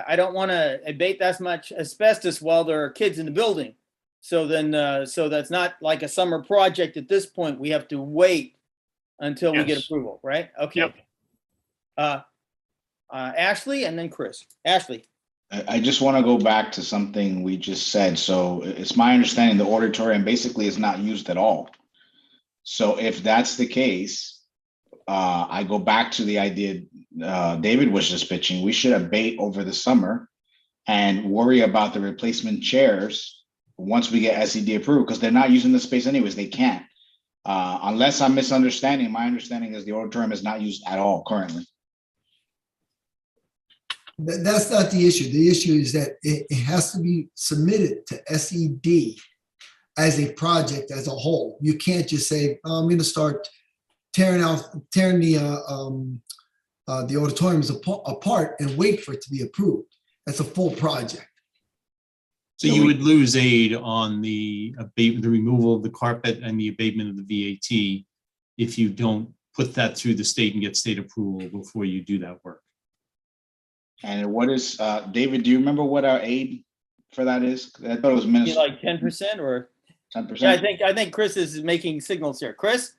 I don't want to abate that much asbestos while there are kids in the building. So that's not like a summer project at this point. We have to wait until we get approval, right? Okay. Yep. Ashley and then Chris. Ashley. I just want to go back to something we just said. So it's my understanding the auditorium basically is not used at all. So if that's the case, I go back to the idea David was just pitching. We should abate over the summer and worry about the replacement chairs once we get SED approved, because they're not using the space anyways. They can't. Unless I'm misunderstanding, my understanding is the auditorium is not used at all currently. That's not the issue. The issue is that it has to be submitted to SED as a project as a whole. You can't just say, oh, I'm going to start tearing the auditoriums apart and wait for it to be approved. That's a full project. So you would lose aid on the abatement, the removal of the carpet and the abatement of the VAT if you don't put that through the state and get state approval before you do that work. And what is, David, do you remember what our aid for that is? I thought it was minutes. Like 10% or 10%? Yeah, I think Chris is making signals here. Chris?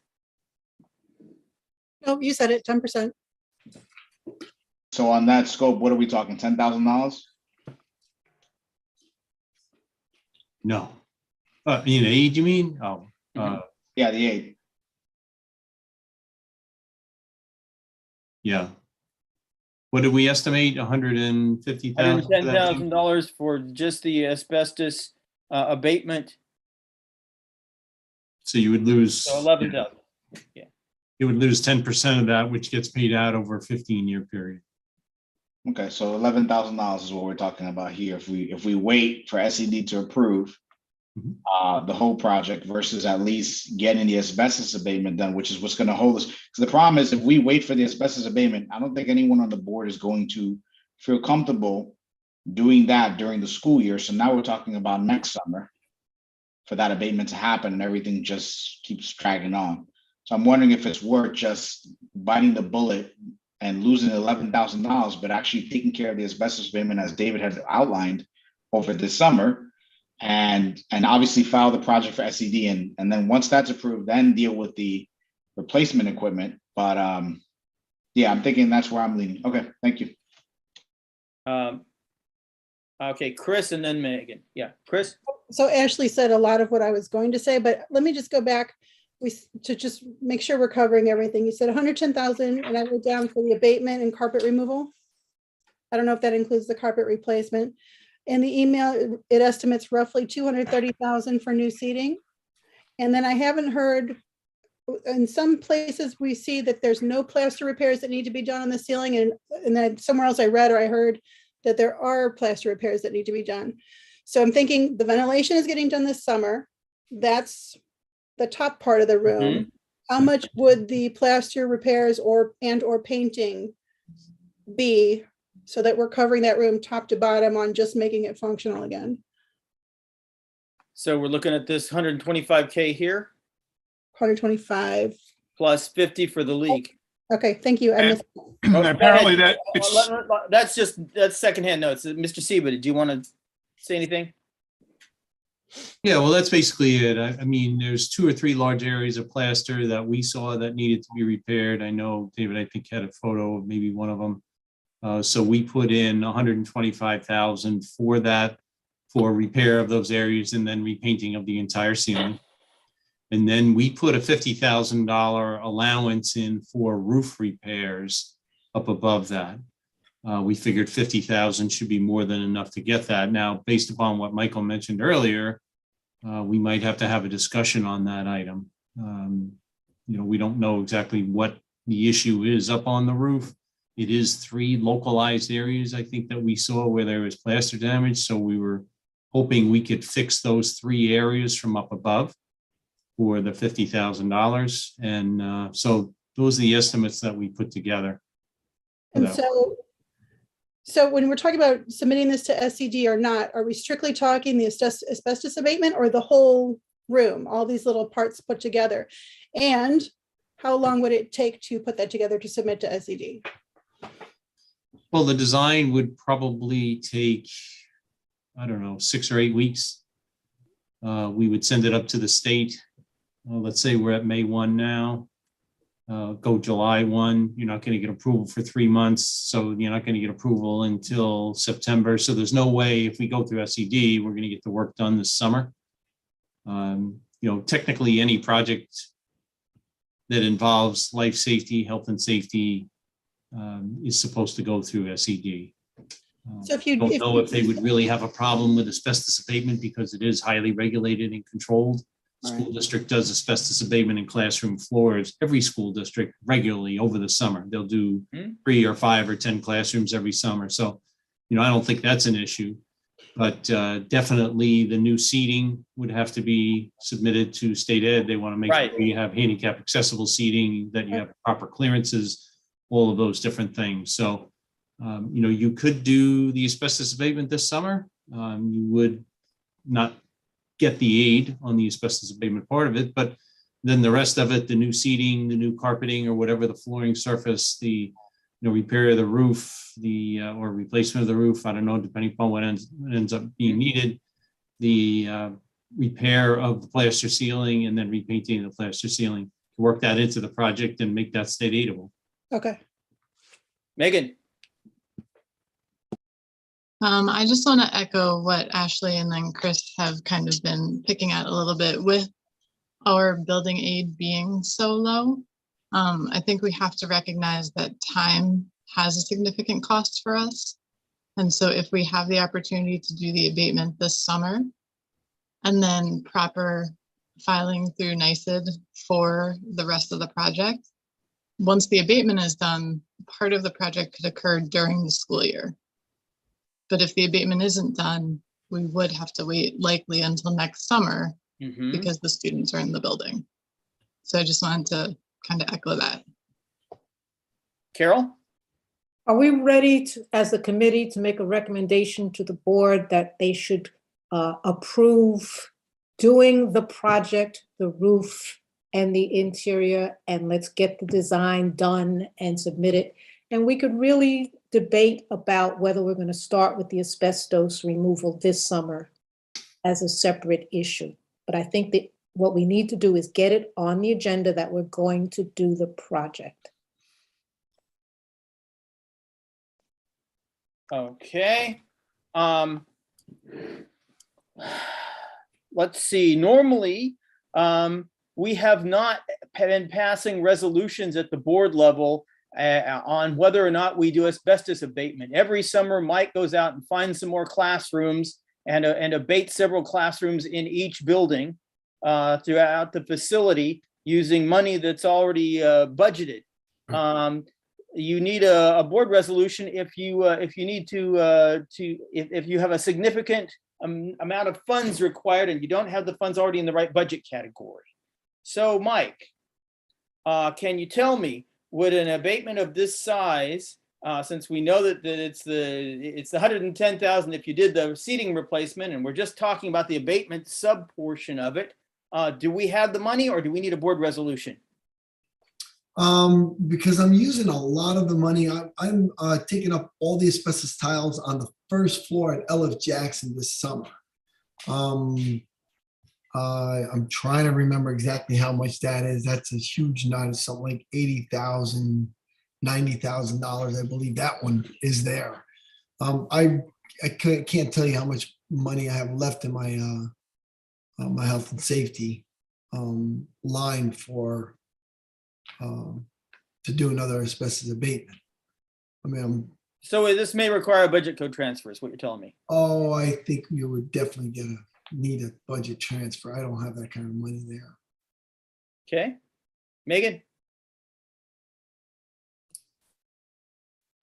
No, you said it, 10%. So on that scope, what are we talking, $10,000? No. In aid, you mean? Oh, yeah, the aid. Yeah. What did we estimate? $150,000? $110,000 for just the asbestos abatement. So you would lose. So 11,000. Yeah. You would lose 10% of that, which gets paid out over a 15-year period. Okay, so $11,000 is what we're talking about here. If we wait for SED to approve the whole project versus at least getting the asbestos abatement done, which is what's going to hold us. So the problem is, if we wait for the asbestos abatement, I don't think anyone on the board is going to feel comfortable doing that during the school year. So now we're talking about next summer for that abatement to happen, and everything just keeps dragging on. So I'm wondering if it's worth just biting the bullet and losing $11,000, but actually taking care of the asbestos abatement as David had outlined over this summer, and obviously file the project for SED, and then once that's approved, then deal with the replacement equipment. But yeah, I'm thinking that's where I'm leaning. Okay, thank you. Okay, Chris and then Megan. Yeah, Chris? So Ashley said a lot of what I was going to say, but let me just go back to just make sure we're covering everything. You said 110,000, and I wrote down for the abatement and carpet removal. I don't know if that includes the carpet replacement. In the email, it estimates roughly 230,000 for new seating. And then I haven't heard, in some places we see that there's no plaster repairs that need to be done on the ceiling, and then somewhere else I read or I heard that there are plaster repairs that need to be done. So I'm thinking the ventilation is getting done this summer. That's the top part of the room. How much would the plaster repairs or painting be, so that we're covering that room top to bottom on just making it functional again? So we're looking at this 125K here. 125. Plus 50 for the leak. Okay, thank you. I missed. Apparently that's secondhand notes. Mr. Ssip, did you want to say anything? Yeah, well, that's basically it. I mean, there's 2 or 3 large areas of plaster that we saw that needed to be repaired. I know David, I think, had a photo of maybe one of them. So we put in 125,000 for that, for repair of those areas and then repainting of the entire ceiling. And then we put a $50,000 allowance in for roof repairs up above that. We figured 50,000 should be more than enough to get that. Now, based upon what Michael mentioned earlier, we might have to have a discussion on that item. We don't know exactly what the issue is up on the roof. It is 3 localized areas, I think, that we saw where there was plaster damage. So we were hoping we could fix those 3 areas from up above for the $50,000. And so those are the estimates that we put together. And so when we're talking about submitting this to SED or not, are we strictly talking the asbestos abatement or the whole room, all these little parts put together? And how long would it take to put that together to submit to SED? Well, the design would probably take, I don't know, 6 or 8 weeks. We would send it up to the state. Let's say we're at May 1 now. Go July 1, you're not going to get approval for 3 months. So you're not going to get approval until September. So there's no way if we go through SED, we're going to get the work done this summer. Technically any project that involves life safety, health and safety is supposed to go through SED. So if you, Don't know if they would really have a problem with asbestos abatement because it is highly regulated and controlled. School district does asbestos abatement in classroom floors. Every school district regularly over the summer. They'll do 3 or 5 or 10 classrooms every summer. So, I don't think that's an issue. But definitely the new seating would have to be submitted to state ed. They want to make sure you have handicap accessible seating, that you have proper clearances, all of those different things. So, you could do the asbestos abatement this summer. You would not get the aid on the asbestos abatement part of it, but then the rest of it, the new seating, the new carpeting, or whatever the flooring surface, the repair of the roof, or replacement of the roof, I don't know, depending upon what ends up being needed, the repair of the plaster ceiling, and then repainting the plaster ceiling, work that into the project and make that state aidable. okay. Megan. I just want to echo what Ashley and then Chris have kind of been picking at a little bit with our building aid being so low. I think we have to recognize that time has a significant cost for us. And so if we have the opportunity to do the abatement this summer and then proper filing through NYSED for the rest of the project, once the abatement is done, part of the project could occur during the school year. But if the abatement isn't done, we would have to wait likely until next summer because the students are in the building. So I just wanted to kind of echo that. Carol? Are we ready to, as a committee, to make a recommendation to the board that they should approve doing the project, the roof and the interior, and let's get the design done and submit it? And we could really debate about whether we're going to start with the asbestos removal this summer as a separate issue. But I think that what we need to do is get it on the agenda that we're going to do the project. Okay. Let's see. Normally, we have not been passing resolutions at the board level on whether or not we do asbestos abatement. Every summer, Mike goes out and finds some more classrooms and abates several classrooms in each building throughout the facility using money that's already budgeted. You need a board resolution if you need if you have a significant amount of funds required and you don't have the funds already in the right budget category. So, Mike, can you tell me, would an abatement of this size, since we know that it's the 110,000 if you did the seating replacement, and we're just talking about the abatement sub portion of it, do we have the money or do we need a board resolution? Because I'm using a lot of the money. I'm taking up all the asbestos tiles on the first floor at LF Jackson this summer. I'm trying to remember exactly how much that is. That's a huge nut. It's something like $80,000, $90,000. I believe that one is there. I can't tell you how much money I have left in my my health and safety line for to do another asbestos abatement. I mean, so this may require a budget code transfer, is what you're telling me. Oh, I think we would definitely need a budget transfer. I don't have that kind of money there. Okay. Megan?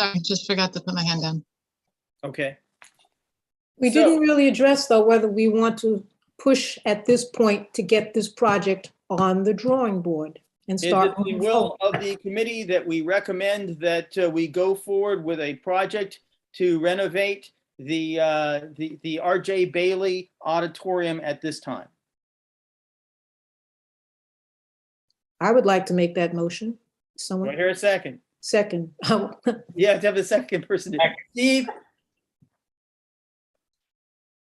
Sorry, just forgot to put my hand down. Okay. We didn't really address, though, whether we want to push at this point to get this project on the drawing board and start. Is it the will of the committee that we recommend that we go forward with a project to renovate the RJ Bailey Auditorium at this time? I would like to make that motion. Someone? Do I hear a second? Second. You have to have a second person. Steve?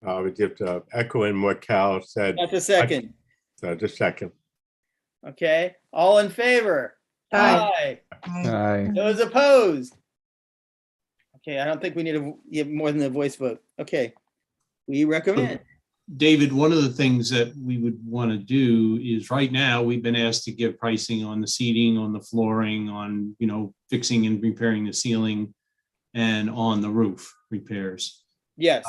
I was just echoing what Cal said. That's a second. Just a second. Okay. All in favor? Aye. Aye. Those opposed? Okay, I don't think we need more than a voice vote. Okay. We recommend. David, one of the things that we would want to do is right now we've been asked to give pricing on the seating, on the flooring, on, fixing and repairing the ceiling and on the roof repairs. Yes.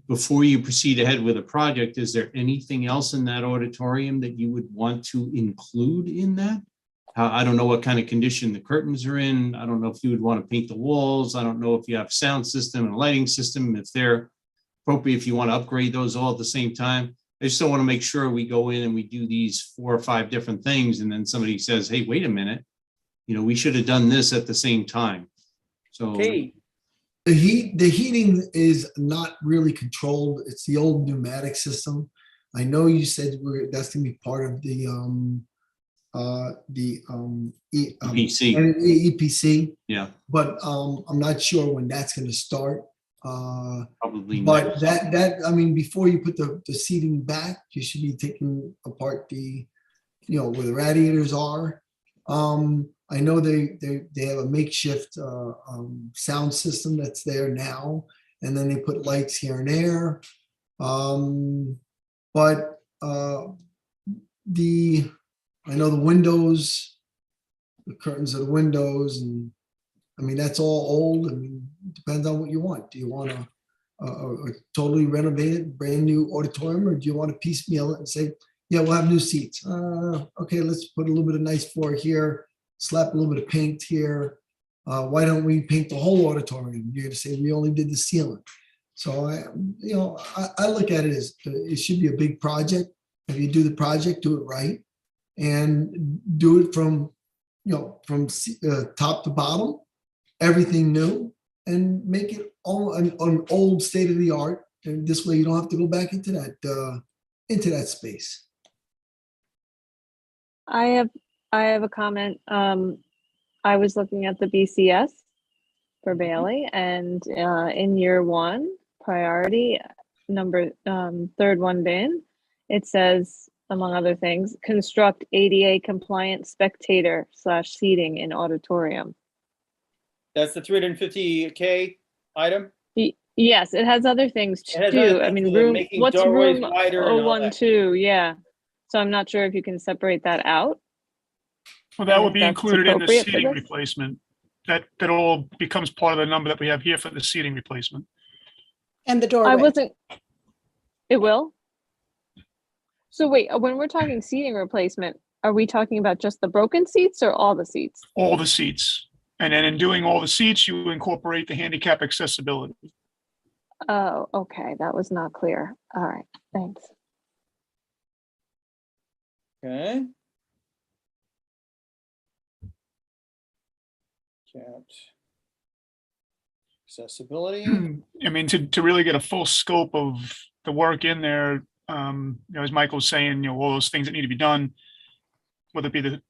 Before you proceed ahead with a project, is there anything else in that auditorium that you would want to include in that? I don't know what kind of condition the curtains are in. I don't know if you would want to paint the walls. I don't know if you have sound system and lighting system, if they're appropriate, if you want to upgrade those all at the same time. I just don't want to make sure we go in and we do these 4 or 5 different things and then somebody says, hey, wait a minute, we should have done this at the same time. So Kate, the heating is not really controlled. It's the old pneumatic system. I know you said that's gonna be part of the EPC. EPC, Yeah, but I'm not sure when that's gonna start. probably But next. that before you put the seating back, you should be taking apart the, where the radiators are. I know they have a makeshift sound system that's there now, and then they put lights here and there. But I know the windows, the curtains of the windows, and that's all old. It depends on what you want. Do you want a totally renovated, brand new auditorium, or do you want to piecemeal it and say, yeah, we'll have new seats? Okay, let's put a little bit of nice floor here, slap a little bit of paint here. Why don't we paint the whole auditorium? You're going to say we only did the ceiling. So I look at it as it should be a big project. If you do the project, do it right, and do it from top to bottom, everything new, and make it all an old state of the art. And this way, you don't have to go back into that space. I have a comment. I was looking at the BCS for Bailey, and in year 1, priority number third one bin, it says, among other things, construct ADA compliant spectator / seating in auditorium. that's the 350K item. Yes, it has other things It has too. other I things mean, like room, making what's doorways room wider and all that. 012? Yeah. So I'm not sure if you can separate that out. Well, that and would if be that's included in the appropriate for seating this. replacement. That all becomes part of the number that we have here for the seating replacement. And the doorway. I wasn't, it will? So wait, when we're talking seating replacement, are we talking about just the broken seats or all the seats? All the seats. And then in doing all the seats, you incorporate the handicap accessibility. Oh, okay, that was not clear. All right, thanks. Okay. Capped accessibility. I mean, to really get a full scope of the work in there, as Michael was saying, all those things that need to be done, whether it be the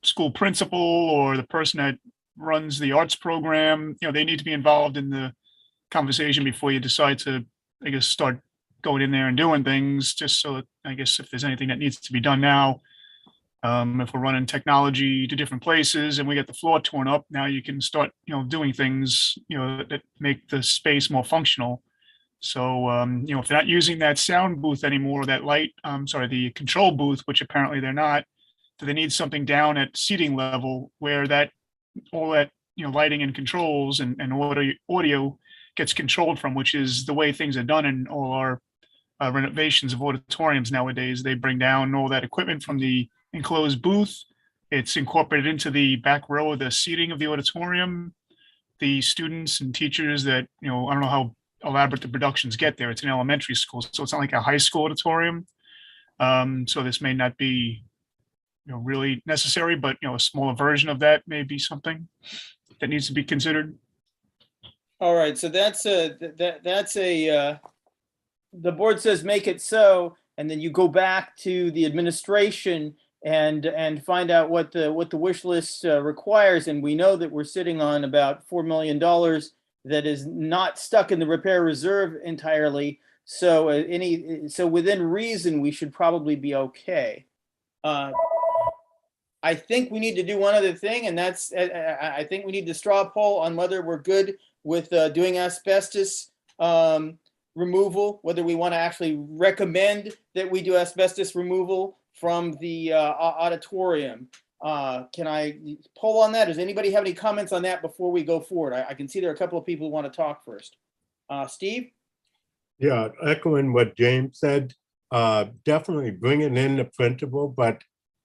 school principal or the person that runs the arts program, they need to be involved in the conversation before you decide to, I guess, start going in there and doing things, just so that, I guess, if there's anything that needs to be done now, if we're running technology to different places and we get the floor torn up, now you can start, doing things, that make the space more functional. So, if they're not using that sound booth anymore, that the control booth, which apparently they're not, do they need something down at seating level where all that, lighting and controls and audio gets controlled from, which is the way things are done in all our renovations of auditoriums nowadays. They bring down all that equipment from the enclosed booth. It's incorporated into the back row of the seating of the auditorium. The students and teachers that, I don't know how elaborate the productions get there. It's an elementary school, so it's not like a high school auditorium. So this may not be, really necessary, but, a smaller version of that may be something that needs to be considered. All right, so the board says make it so, and then you go back to the administration and find out what the wish list requires. And we know that we're sitting on about $4 million that is not stuck in the repair reserve entirely. So within reason, we should probably be okay. I think we need to do one other thing, and that's I think we need to straw poll on whether we're good with doing asbestos removal, whether we want to actually recommend that we do asbestos removal from the auditorium. Can I poll on that? Does anybody have any comments on that before we go forward? I can see there are a couple of people who want to talk first. Steve? Yeah, echoing what James said, definitely bringing in the principal, but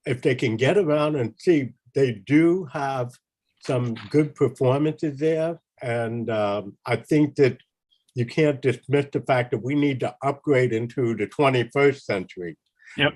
if they can get around and see, they do have some good performances there. And I think that you can't dismiss the fact that we need to upgrade into the 21st century. Yep.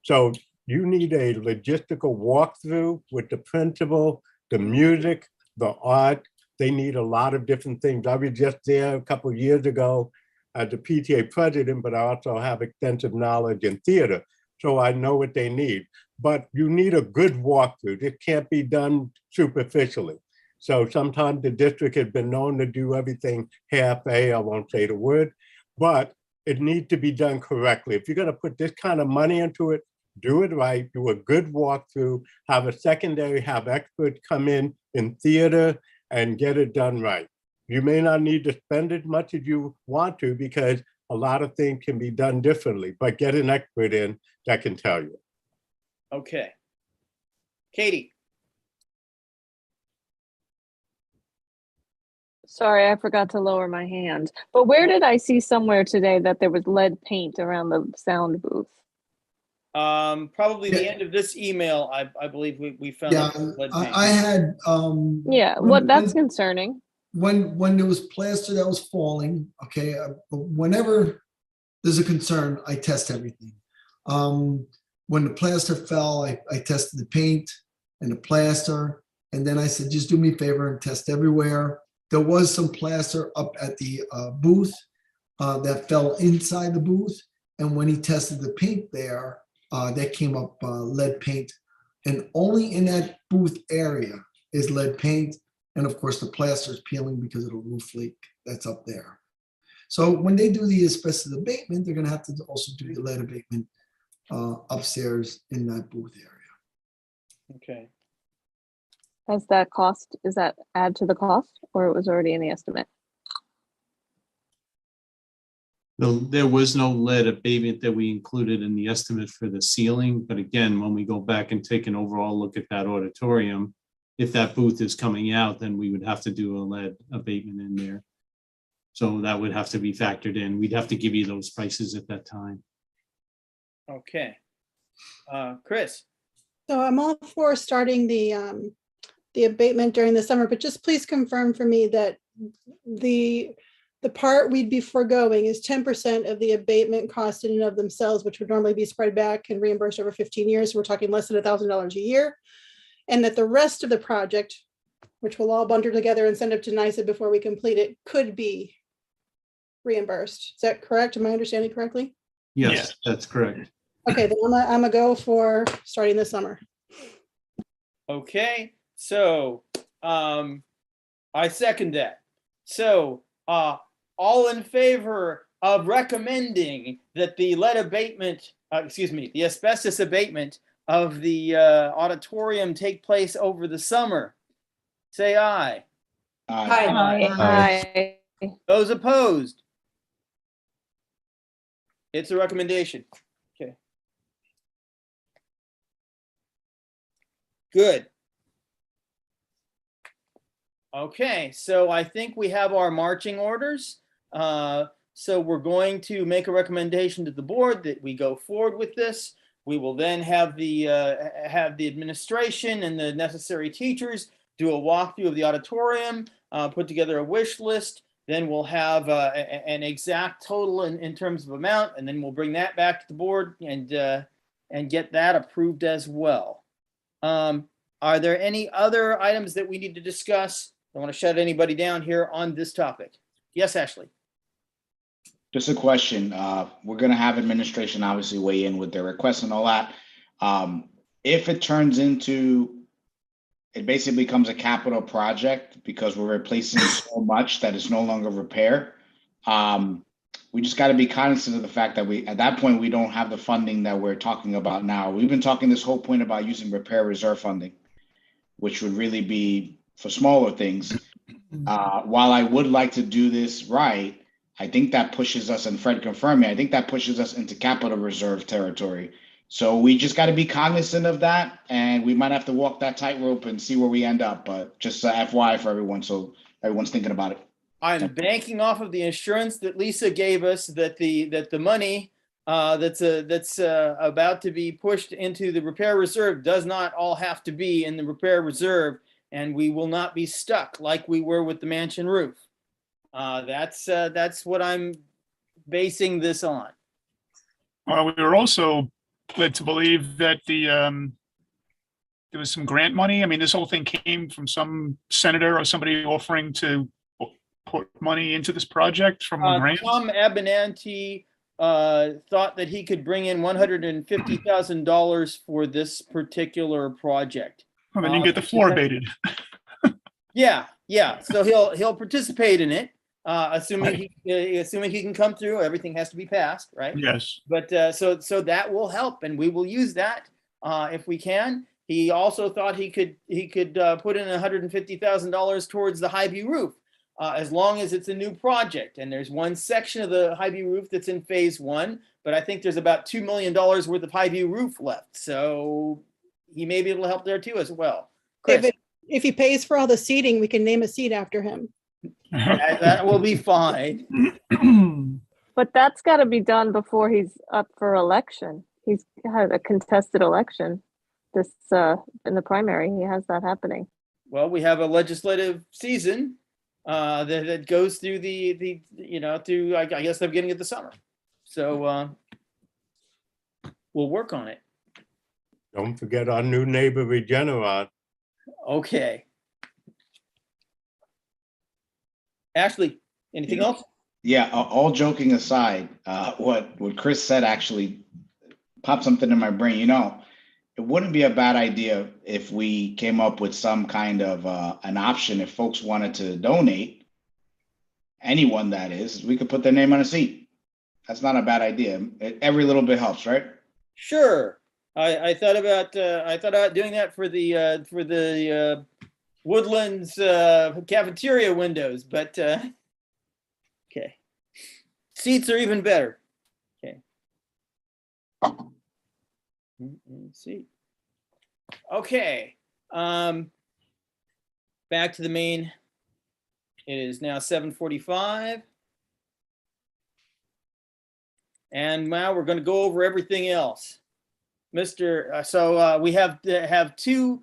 So you need a logistical walkthrough with the principal, the music, the art. They need a lot of different things. I was just there a couple of years ago as the PTA president, but I also have extensive knowledge in theater. So I know what they need. But you need a good walkthrough. It can't be done superficially. So sometimes the district has been known to do everything half-a, I won't say the word, but it needs to be done correctly. If you're gonna put this kind of money into it, do it right, do a good walkthrough, have a secondary, have experts come in theater and get it done right. You may not need to spend as much as you want to because a lot of things can be done differently, but get an expert in that can tell you. Okay. Katie? Sorry, I forgot to lower my hand. But where did I see somewhere today that there was lead paint around the sound booth? Probably the end of this email, I believe we found. Yeah, lead paint. I had. Yeah, that's concerning. When there was plaster that was falling, okay, whenever there's a concern, I test everything. When the plaster fell, I tested the paint and the plaster, and then I said, just do me a favor and test everywhere. There was some plaster up at the booth that fell inside the booth, and when he tested the paint there, that came up lead paint, and only in that booth area is lead paint. And of course, the plaster is peeling because of the roof leak that's up there. So when they do the asbestos abatement, they're going to have to also do the lead abatement upstairs in that booth area. Okay. Has that cost, is that add to the cost or it was already in the estimate? There was no lead abatement that we included in the estimate for the ceiling. But again, when we go back and take an overall look at that auditorium, if that booth is coming out, then we would have to do a lead abatement in there. So that would have to be factored in. We'd have to give you those prices at that time. Okay. Chris? So I'm all for starting the abatement during the summer, but just please confirm for me that the part we'd be foregoing is 10% of the abatement cost in and of themselves, which would normally be spread back and reimbursed over 15 years. So we're talking less than $1,000 a year. And that the rest of the project, which we'll all bundle together and send up to NICEAD before we complete it, could be reimbursed. Is that correct? Am I understanding correctly? Yes, that's correct. Okay, then I'm a go for starting this summer. Okay, so I second that. So all in favor of recommending that the lead abatement, the asbestos abatement of the auditorium take place over the summer, say aye. Aye. Those opposed? It's a recommendation. Okay. Good. Okay, so I think we have our marching orders. So we're going to make a recommendation to the board that we go forward with this. We will then have the administration and the necessary teachers do a walkthrough of the auditorium, put together a wish list. Then we'll have an exact total in terms of amount, and then we'll bring that back to the board and get that approved as well. Are there any other items that we need to discuss? I don't want to shut anybody down here on this topic. Yes, Ashley. Just a question. We're going to have administration obviously weigh in with their requests and all that. If it turns into, it basically becomes a capital project because we're replacing so much that it's no longer repair. We just got to be cognizant of the fact that at that point, we don't have the funding that we're talking about now. We've been talking this whole point about using repair reserve funding, which would really be for smaller things. While I would like to do this right, I think that pushes us, and Fred confirmed me, I think that pushes us into capital reserve territory. So we just got to be cognizant of that, and we might have to walk that tightrope and see where we end up. But just FYI for everyone, so everyone's thinking about it. I'm banking off of the insurance that Lisa gave us that the money that's about to be pushed into the repair reserve does not all have to be in the repair reserve, and we will not be stuck like we were with the mansion roof. That's what I'm basing this on. We were also led to believe that there was some grant money. I mean, this whole thing came from some senator or somebody offering to put money into this project from a grant. Tom Abamente thought that he could bring in $150,000 for this particular project. Well, then you get the floor abated. Yeah. So he'll participate in it, assuming he can come through. Everything has to be passed, right? Yes. But so that will help, and we will use that if we can. He also thought he could put in $150,000 towards the Highview roof, as long as it's a new project. And there's one section of the Highview roof that's in phase 1, but I think there's about $2 million worth of Highview roof left. So he may be able to help there too as well. Chris. If he pays for all the seating, we can name a seat after him. That will be fine. But that's got to be done before he's up for election. He's had a contested election this in the primary. He has that happening. Well, we have a legislative season that goes through through I guess the beginning of the summer. So we'll work on it. Don't forget our new neighbor Regeneron. Okay. Ashley, anything else? Yeah, all joking aside, what Chris said actually popped something in my brain. You know, it wouldn't be a bad idea if we came up with some kind of an option if folks wanted to donate, anyone that is, we could put their name on a seat. That's not a bad idea. Every little bit helps, right? Sure. I thought about doing that for the Woodlands cafeteria windows, but okay. Seats are even better. Okay. Let's see. Okay. Back to the main. It is now 7:45. And now we're going to go over everything else. So we have two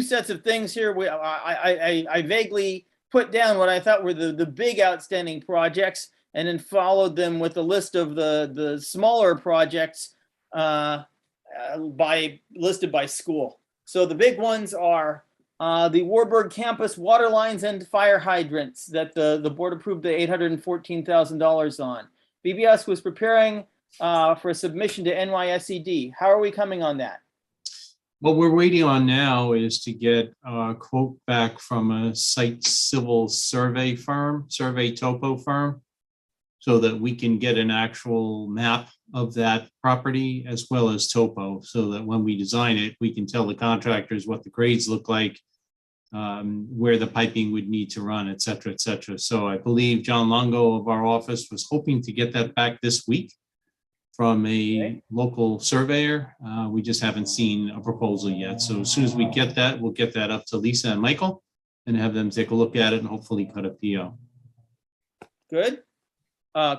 sets of things here. I vaguely put down what I thought were the big outstanding projects, and then followed them with a list of the smaller projects listed by school. So the big ones are the Warburg campus water lines and fire hydrants that the board approved the $814,000 on. BBS was preparing for a submission to NYSED. How are we coming on that? What we're waiting on now is to get a quote back from a site civil survey topo firm, so that we can get an actual map of that property as well as topo, so that when we design it, we can tell the contractors what the grades look like, where the piping would need to run, et cetera, et cetera. So I believe John Longo of our office was hoping to get that back this week from a local surveyor. We just haven't seen a proposal yet. So as soon as we get that, we'll get that up to Lisa and Michael and have them take a look at it and hopefully cut a PO. Good.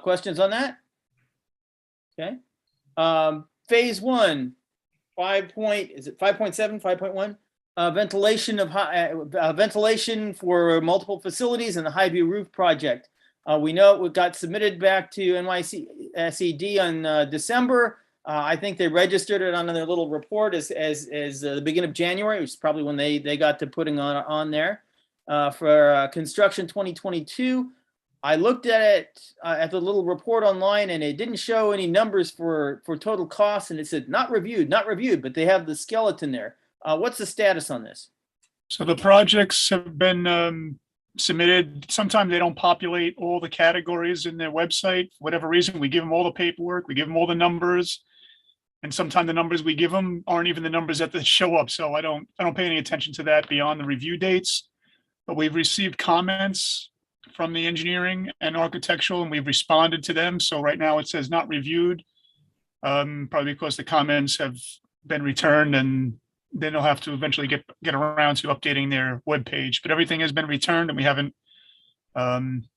Questions on that? Okay. Phase 1, 5.7, 5.1? Ventilation for multiple facilities in the Highview roof project. We know it got submitted back to NYSED on December. I think they registered it on their little report as the beginning of January, which is probably when they got to putting on there for construction 2022. I looked at it at the little report online, and it didn't show any numbers for total costs, and it said not reviewed, but they have the skeleton there. What's the status on this? So the projects have been submitted. Sometimes they don't populate all the categories in their website. For whatever reason, we give them all the paperwork, we give them all the numbers, and sometimes the numbers we give them aren't even the numbers that show up. So I don't pay any attention to that beyond the review dates. But we've received comments from the engineering and architectural, and we've responded to them. So right now it says not reviewed. Probably because the comments have been returned, and then they'll have to eventually get around to updating their webpage. But everything has been returned, and we haven't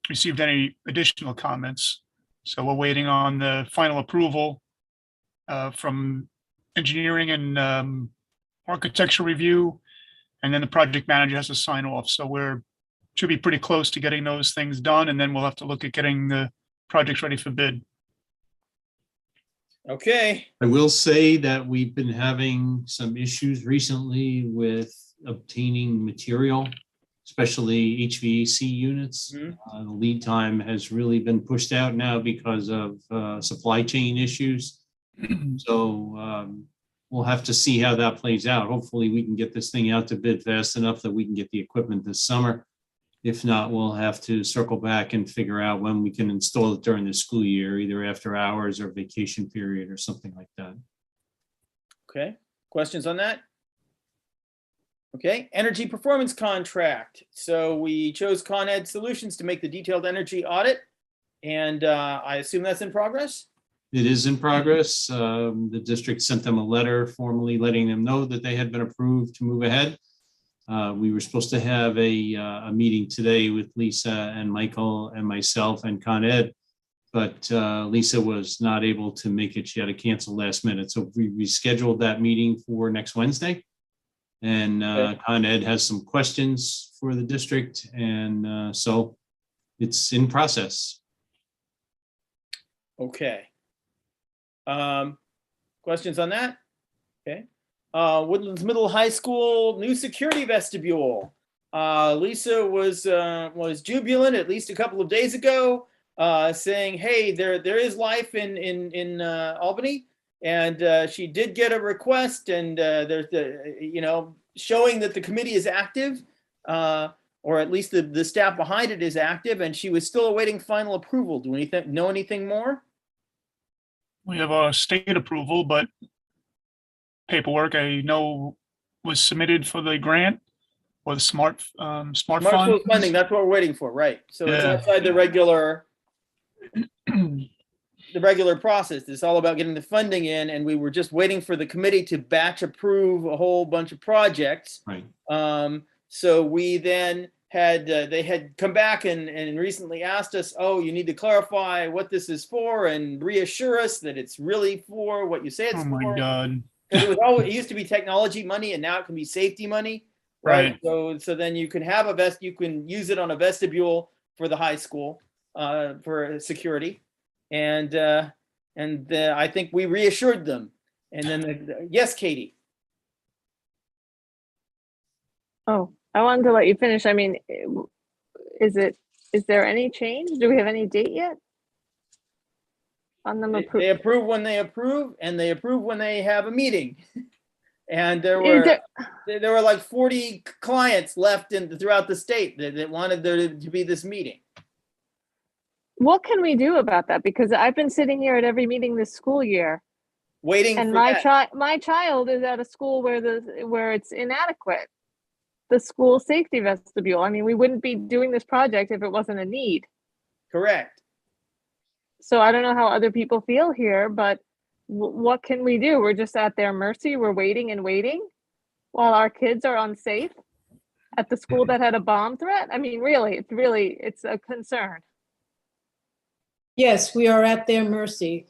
received any additional comments. So we're waiting on the final approval from engineering and architectural review, and then the project manager has to sign off. So should be pretty close to getting those things done, and then we'll have to look at getting the projects ready for bid. Okay. I will say that we've been having some issues recently with obtaining material, especially HVAC units. The lead time has really been pushed out now because of supply chain issues. So we'll have to see how that plays out. Hopefully we can get this thing out to bid fast enough that we can get the equipment this summer. If not, we'll have to circle back and figure out when we can install it during the school year, either after hours or vacation period or something like that. Okay, questions on that? Okay, energy performance contract. So we chose Con Ed Solutions to make the detailed energy audit, and I assume that's in progress? It is in progress. The district sent them a letter formally letting them know that they had been approved to move ahead. We were supposed to have a meeting today with Lisa and Michael and myself and Con Ed, but Lisa was not able to make it. She had to cancel last minute. So we rescheduled that meeting for next Wednesday. And Con Ed has some questions for the district. And so it's in process. Okay. Questions on that? Okay. Woodlands Middle High School new security vestibule. Lisa was jubilant at least a couple of days ago, saying, "Hey, there is life in Albany," and she did get a request, and there's showing that the committee is active, or at least the staff behind it is active, and she was still awaiting final approval. Do we know anything more? We have a state approval, but paperwork I know was submitted for the grant or the smart fund. Funding, that's what we're waiting for, right? So it's outside the regular process. It's all about getting the funding in, and we were just waiting for the committee to batch approve a whole bunch of projects. Right. So we then had they had come back and recently asked us, "Oh, you need to clarify what this is for and reassure us that it's really for what you say it's for." Oh my God. Because it used to be technology money, and now it can be safety money, right? So then you can have you can use it on a vestibule for the high school for security, and I think we reassured them. And then yes, Katie. Oh, I wanted to let you finish. I mean, is there any change? Do we have any date yet? On them They approve when they approve, and they approve when they have a meeting. And there were like 40 clients left throughout the state that wanted there to be this meeting. What can we do about that? Because I've been sitting here at every meeting this school year, waiting. And for my child is at a school where it's inadequate. The school safety vestibule. I mean, we wouldn't be doing this project if it wasn't a need. Correct. So I don't know how other people feel here, but what can we do? We're just at their mercy. We're waiting and waiting while our kids are unsafe at the school that had a bomb threat. I mean, really, it's a concern. Yes, we are at their mercy.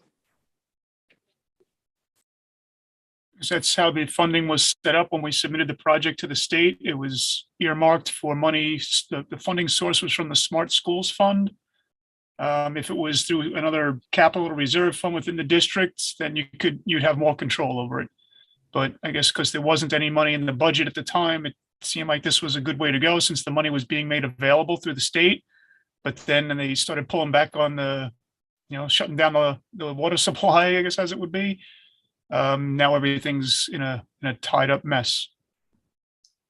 That's how the funding was set up when we submitted the project to the state. It was earmarked for money. The funding source was from the Smart Schools Fund. If it was through another capital reserve fund within the districts, then you'd have more control over it. But I guess because there wasn't any money in the budget at the time, it seemed like this was a good way to go since the money was being made available through the state. But then they started pulling back on shutting down the water supply, I guess, as it would be. Now everything's in a tied up mess.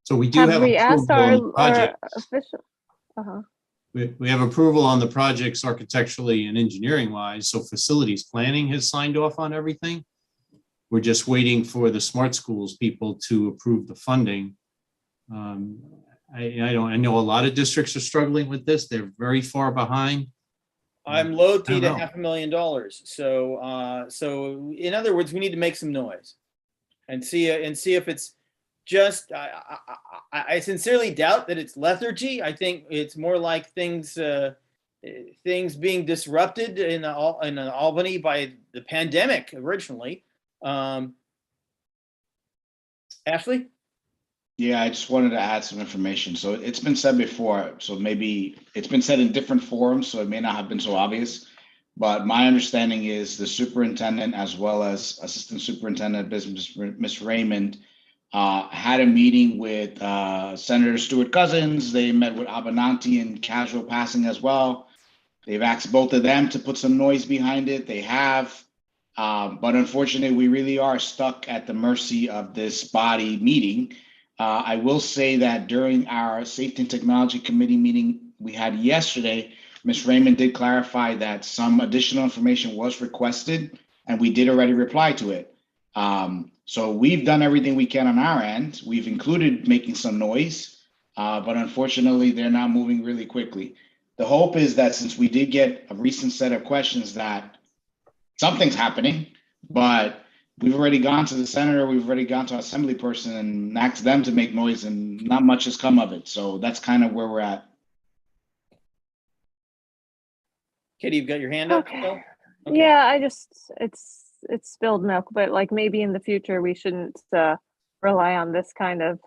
So we do have we asked our official? Uh-huh. We have approval on the projects architecturally and engineering wise. So facilities planning has signed off on everything. We're just waiting for the smart schools people to approve the funding. I know a lot of districts are struggling with this. They're very far behind. I'm low I don't to know. $500,000. So in other words, we need to make some noise and see if it's just, I sincerely doubt that it's lethargy. I think it's more like things being disrupted in Albany by the pandemic originally. Ashley? Yeah, I just wanted to add some information. So it's been said before, so maybe it's been said in different forums, so it may not have been so obvious. But my understanding is the superintendent, as well as Assistant Superintendent of Business, Ms. Raymond, had a meeting with Senator Stuart Cousins. They met with Abamente in casual passing as well. They've asked both of them to put some noise behind it. They have. But unfortunately, we really are stuck at the mercy of this body meeting. I will say that during our Safety and Technology Committee meeting we had yesterday, Ms. Raymond did clarify that some additional information was requested, and we did already reply to it. So we've done everything we can on our end. We've included making some noise, but unfortunately, they're not moving really quickly. The hope is that since we did get a recent set of questions that something's happening, but we've already gone to the senator, we've already gone to our assembly person and asked them to make noise, and not much has come of it. So that's kind of where we're at. Katie, you've got your hand up? Okay. Still? Okay. Yeah, it's spilled milk, but like maybe in the future we shouldn't rely on this kind of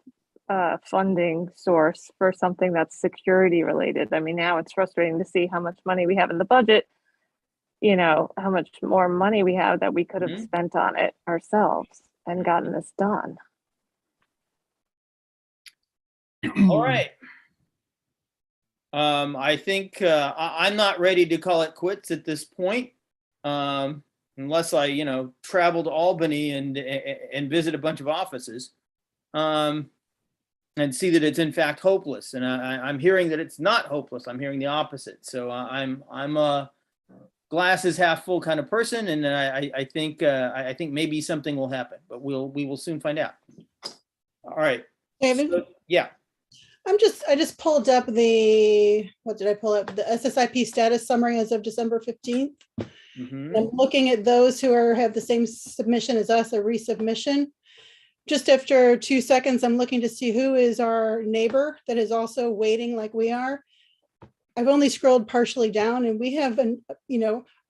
funding source for something that's security related. I mean, now it's frustrating to see how much money we have in the budget, you know, how much more money we have that we could have spent on it ourselves and gotten this done. All right. I think I'm not ready to call it quits at this point, unless I, travel to Albany and visit a bunch of offices, and see that it's in fact hopeless. And I'm hearing that it's not hopeless. I'm hearing the opposite. So I'm a glass is half full kind of person, and I think maybe something will happen, but we will soon find out. All right. David? So, yeah. I just pulled up what did I pull up? The SSIP status summary as of December 15th. Mm-hmm. I'm looking at those who have the same submission as us, a resubmission. Just after 2 seconds, I'm looking to see who is our neighbor that is also waiting like we are. I've only scrolled partially down, and we have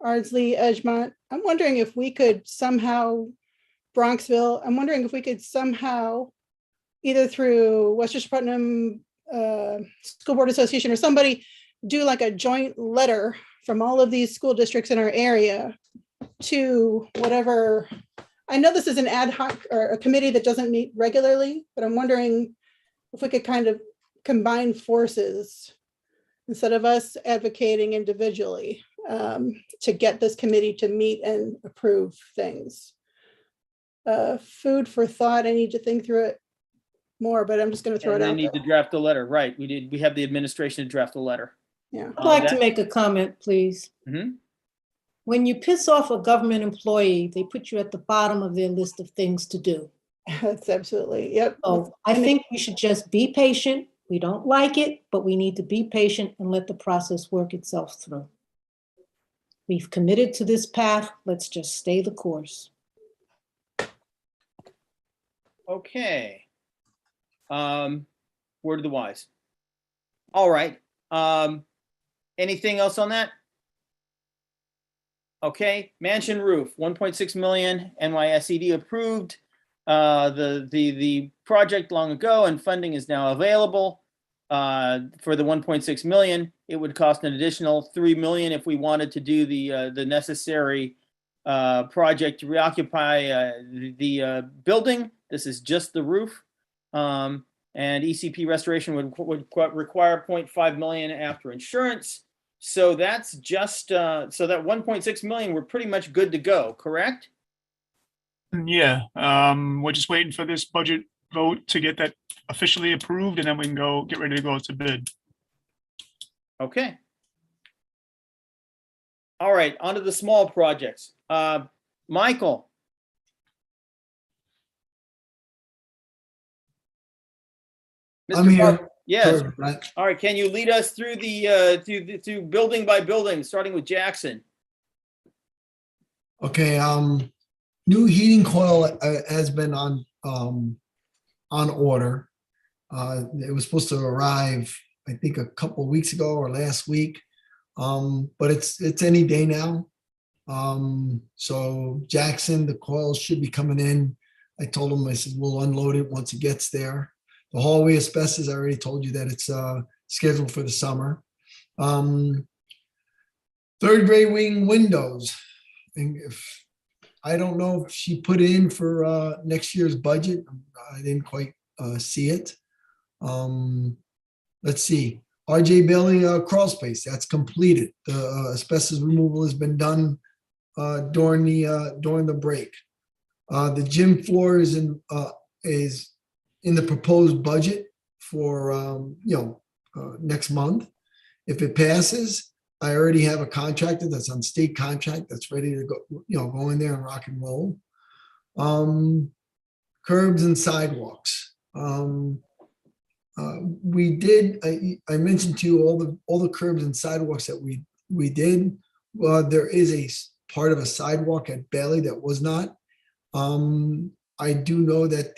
Ardsley, Edgemont. I'm wondering if we could somehow, Bronxville, I'm wondering if we could somehow, either through Westchester Putnam School Board Association or somebody, do like a joint letter from all of these school districts in our area to whatever. I know this is an ad hoc or a committee that doesn't meet regularly, but I'm wondering if we could kind of combine forces instead of us advocating individually to get this committee to meet and approve things. Food for thought. I need to think through it more, but I'm just going to throw it out They need there. to draft a letter, right? We have the administration to draft a letter. Yeah. I'd like to make a comment, please. Mhm. When you piss off a government employee, they put you at the bottom of their list of things to do. That's absolutely, yep. So I think we should just be patient. We don't like it, but we need to be patient and let the process work itself through. We've committed to this path. Let's just stay the course. Okay. Word of the wise. All right. Anything else on that? Okay. Mansion roof, 1.6 million, NYSED approved the project long ago, and funding is now available for the 1.6 million. It would cost an additional 3 million if we wanted to do the necessary project to reoccupy the building. This is just the roof. And ECP restoration would require 0.5 million after insurance. So that's just, so that 1.6 million, we're pretty much good to go, correct? Yeah, we're just waiting for this budget vote to get that officially approved, and then we can get ready to go to bid. Okay. All right, on to the small projects. Michael. I'm here. Yes. Curb, right? All right, can you lead us through through building by building, starting with Jackson? Okay, new heating coil has been on order. It was supposed to arrive, I think, a couple of weeks ago or last week. But it's any day now. So Jackson, the coils should be coming in. I told him, I said, we'll unload it once it gets there. The hallway asbestos, I already told you that it's scheduled for the summer. Third grade wing windows. And I don't know if she put in for next year's budget. I didn't quite see it. Let's see. RJ Bailey crawl space, that's completed. The asbestos removal has been done during the break. The gym floor is in the proposed budget for next month. If it passes, I already have a contractor that's on state contract that's ready to go in there and rock and roll. Curbs and sidewalks. We did. I mentioned to you all the curbs and sidewalks that we did. There is a part of a sidewalk at Bailey that was not. I do know that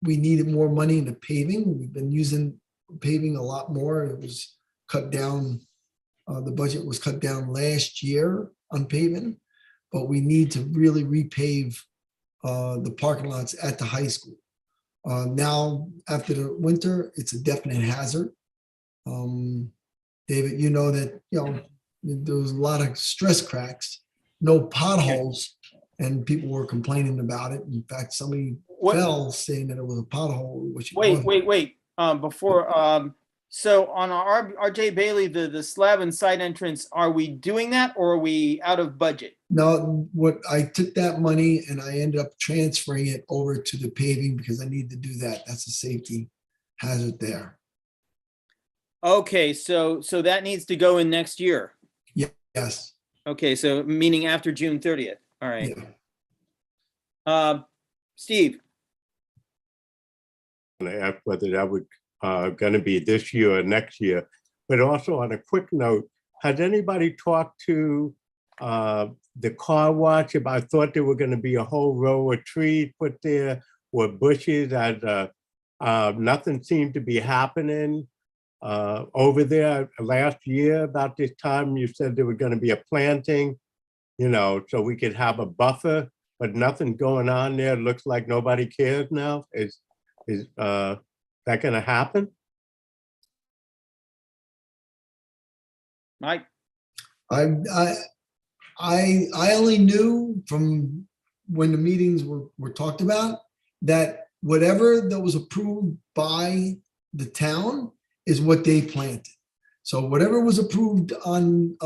we needed more money in the paving. We've been using paving a lot more. It was cut down. The budget was cut down last year on paving, but we need to really repave the parking lots at the high school. Now, after the winter, it's a definite hazard. David, you know that there was a lot of stress cracks, no potholes, and people were complaining about it. In fact, somebody fell saying that it was a pothole. Which Wait. So on our RJ Bailey, the slab and side entrance, are we doing that or are we out of budget? No, what I took that money and I ended up transferring it over to the paving because I need to do that. That's a safety hazard there. Okay, so that needs to go in next year. Yes. Okay, so meaning after June 30th. All right. Yeah. Steve. And I asked whether that would going to be this year or next year. But also on a quick note, has anybody talked to the car wash? If I thought there were going to be a whole row of trees put there or bushes, as nothing seemed to be happening over there last year about this time. You said there was going to be a planting, so we could have a buffer, but nothing going on there. Looks like nobody cares now. Is that going to happen? Mike? I only knew from when the meetings were talked about that whatever that was approved by the town is what they planted. So whatever was approved on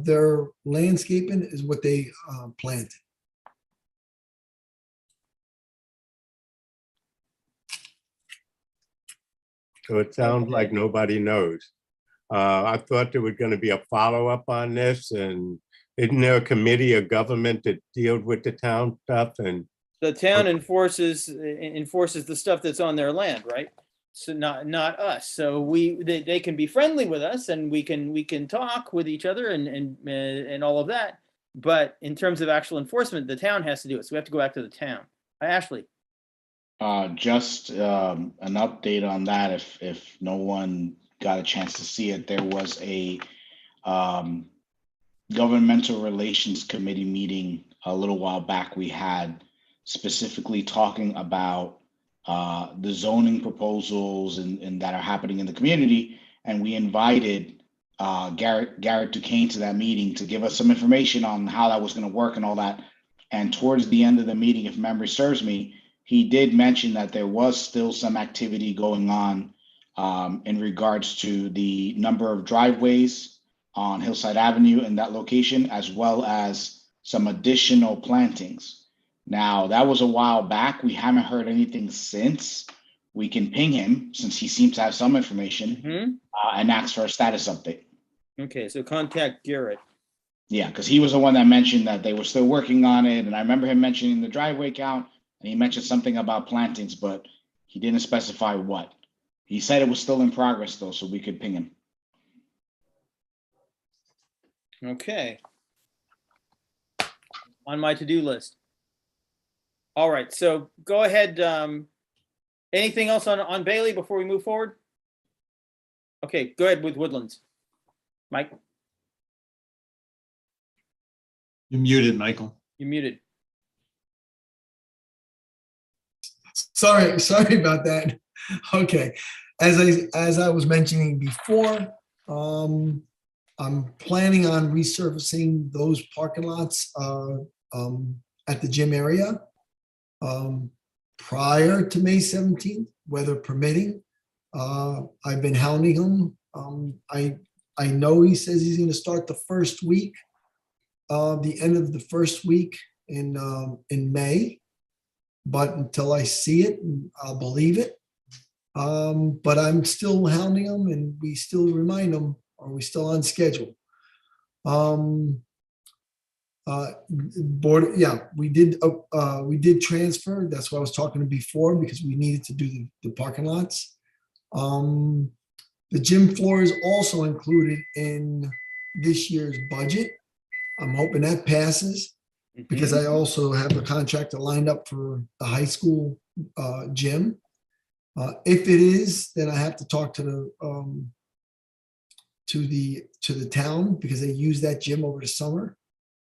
their landscaping is what they planted. So it sounds like nobody knows. I thought there was going to be a follow-up on this, and isn't there a committee of government that deals with the town stuff? And the town enforces the stuff that's on their land, right? So not us. So they can be friendly with us, and we can talk with each other and all of that. But in terms of actual enforcement, the town has to do it. So we have to go back to the town. Ashley. Just an update on that. If no one got a chance to see it, there was a governmental relations committee meeting a little while back we had, specifically talking about the zoning proposals and that are happening in the community. And we invited Garrett Duquesne to that meeting to give us some information on how that was going to work and all that. And towards the end of the meeting, if memory serves me, he did mention that there was still some activity going on in regards to the number of driveways on Hillside Avenue in that location, as well as some additional plantings. Now, that was a while back. We haven't heard anything since. We can ping him, since he seems to have some information, and ask for a status update. Okay, so contact Garrett. Yeah, because he was the one that mentioned that they were still working on it. And I remember him mentioning the driveway count, and he mentioned something about plantings, but he didn't specify what. He said it was still in progress though, so we could ping him. Okay. On my to-do list. All right, so go ahead. Anything else on Bailey before we move forward? Okay, go ahead with Woodlands. Mike, You're muted, Michael. you're muted. Sorry about that. Okay, as I was mentioning before, I'm planning on resurfacing those parking lots at the gym area prior to May 17th, weather permitting. I've been hounding him. I know he says he's going to start the first week, the end of the first week in May. But until I see it, I'll believe it. But I'm still hounding him, and we still remind him, are we still on schedule? Board, yeah, we did transfer. That's what I was talking to before, because we needed to do the parking lots. The gym floor is also included in this year's budget. I'm hoping that passes, because I also have the contractor lined up for the high school gym. If it is, then I have to talk to the town, because they use that gym over the summer.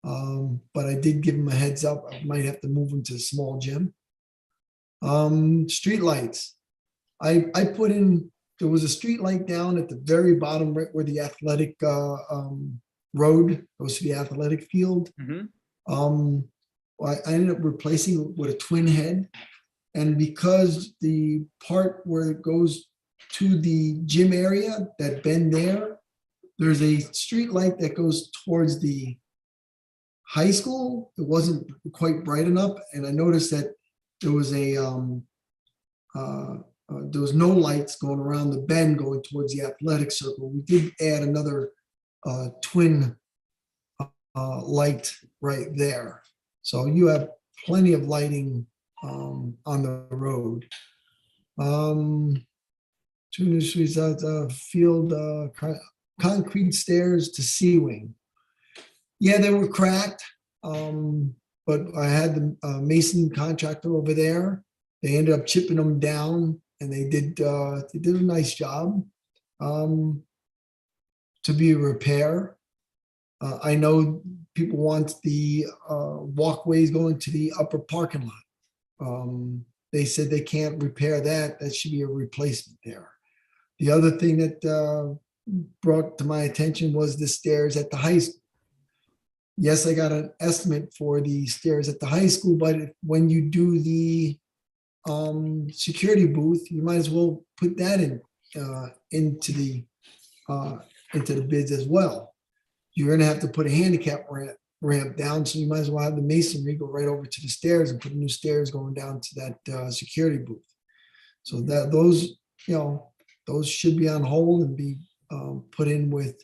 But I did give them a heads up. I might have to move them to a small gym. Street lights. I put in, there was a street light down at the very bottom, right where the athletic road goes to the athletic field. I ended up replacing it with a twin head. And because the part where it goes to the gym area, that bend there, there's a street light that goes towards the high school. It wasn't quite bright enough. And I noticed that there was there was no lights going around the bend going towards the athletic circle. We did add another twin light right there. So you have plenty of lighting on the road. 2 new streets out field, concrete stairs to C-wing. Yeah, they were cracked, but I had the mason contractor over there. They ended up chipping them down, and they did a nice job to be a repair. I know people want the walkways going to the upper parking lot. They said they can't repair that. That should be a replacement there. The other thing that brought to my attention was the stairs at the high school. Yes, I got an estimate for the stairs at the high school, but when you do the security booth, you might as well put that into the bids as well. You're going to have to put a handicap ramp down, so you might as well have the masonry go right over to the stairs and put new stairs going down to that security booth. So that those should be on hold and be put in with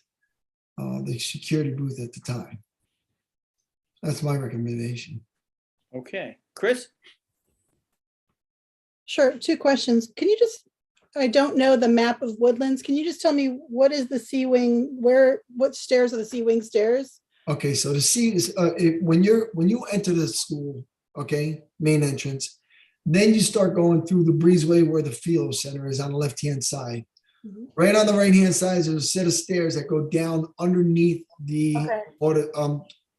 the security booth at the time. That's my recommendation. Okay, Chris? Sure, 2 questions. Can you just, I don't know the map of Woodlands. Can you just tell me what is the C-wing, what stairs are the C-wing stairs? Okay, so the C is when you enter the school, okay, main entrance, then you start going through the breezeway where the Philo Center is on the left-hand side. Right on the right-hand side, there's a set of stairs that go down underneath the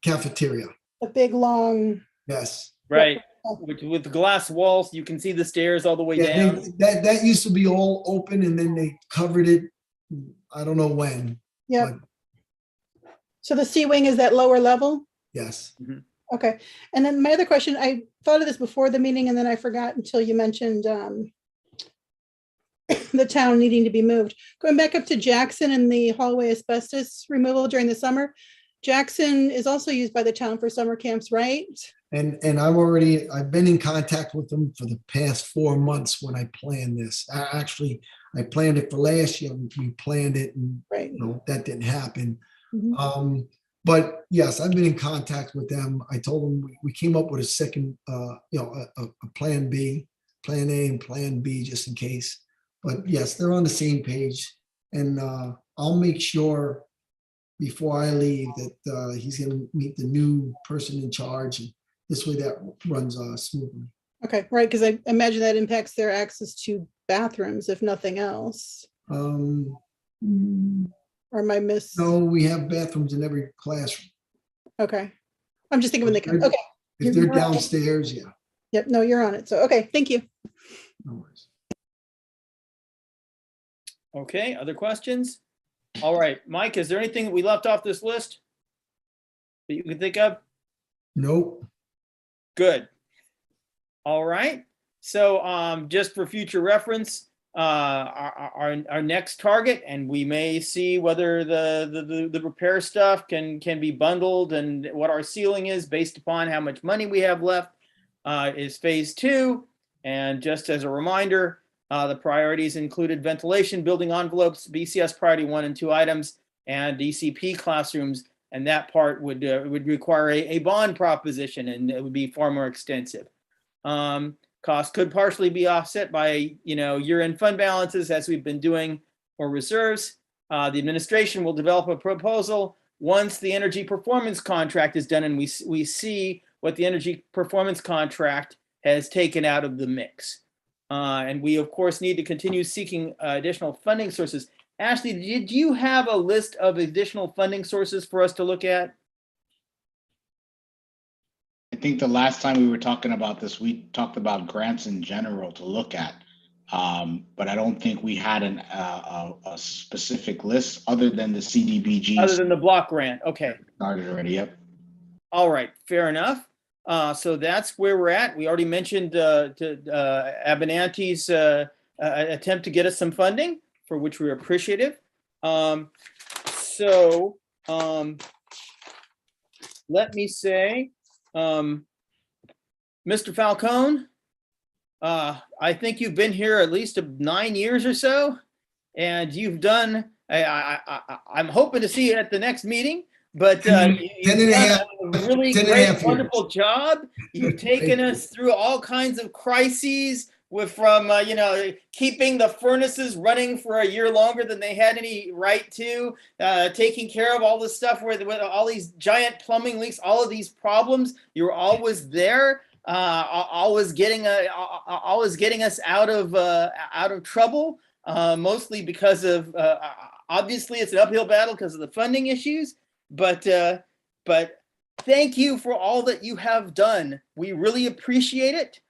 cafeteria. A big long. Yes. Right. With the glass walls, you can see the stairs all the way down. That used to be all open, and then they covered it. I don't know when. Yeah. So the C-wing is that lower level? Yes. Okay. And then my other question, I thought of this before the meeting and then I forgot until you mentioned the town needing to be moved. Going back up to Jackson and the hallway asbestos removal during the summer. Jackson is also used by the town for summer camps, right? And I've been in contact with them for the past 4 months when I planned this. I planned it for last year. We planned it, and that didn't happen. But yes, I've been in contact with them. I told them we came up with a second, a plan B, plan A and plan B, just in case. But yes, they're on the same page. And I'll make sure before I leave that he's going to meet the new person in charge. And this way that runs smoothly. Okay, right, because I imagine that impacts their access to bathrooms, if nothing else. Mm, Or am I miss? No, we have bathrooms in every classroom. Okay. I'm just thinking when they come. Okay. If they're downstairs, yeah. Yep, no, you're on it. So, okay, thank you. No worries. Okay, other questions? All right, Mike, is there anything that we left off this list that you can think of? Nope. Good. All right. So just for future reference, our next target, and we may see whether the repair stuff can be bundled and what our ceiling is based upon how much money we have left, is phase 2. And just as a reminder, the priorities included ventilation, building envelopes, BCS priority 1 and 2 items, and DCP classrooms. And that part would require a bond proposition, and it would be far more extensive. Costs could partially be offset by, year-end fund balances, as we've been doing, or reserves. The administration will develop a proposal once the energy performance contract is done, and we see what the energy performance contract has taken out of the mix. And we, of course, need to continue seeking additional funding sources. Ashley, did you have a list of additional funding sources for us to look at? I think the last time we were talking about this, we talked about grants in general to look at. But I don't think we had a specific list other than the CDBG. Other than the block grant, okay. Started already, yep. All right, fair enough. So that's where we're at. We already mentioned Abenanti's attempt to get us some funding, for which we're appreciative. Let me say, Mr. Falcone, I think you've been here at least 9 years or so, and you've done, I'm hoping to see you at the next meeting, but you've done a really great, wonderful job. You've taken us through all kinds of crises from keeping the furnaces running for a year longer than they had any right to, taking care of all this stuff with all these giant plumbing leaks, all of these problems. You're always there, always getting us out of trouble, mostly because of obviously it's an uphill battle because of the funding issues, but thank you for all that you have done. We really appreciate it.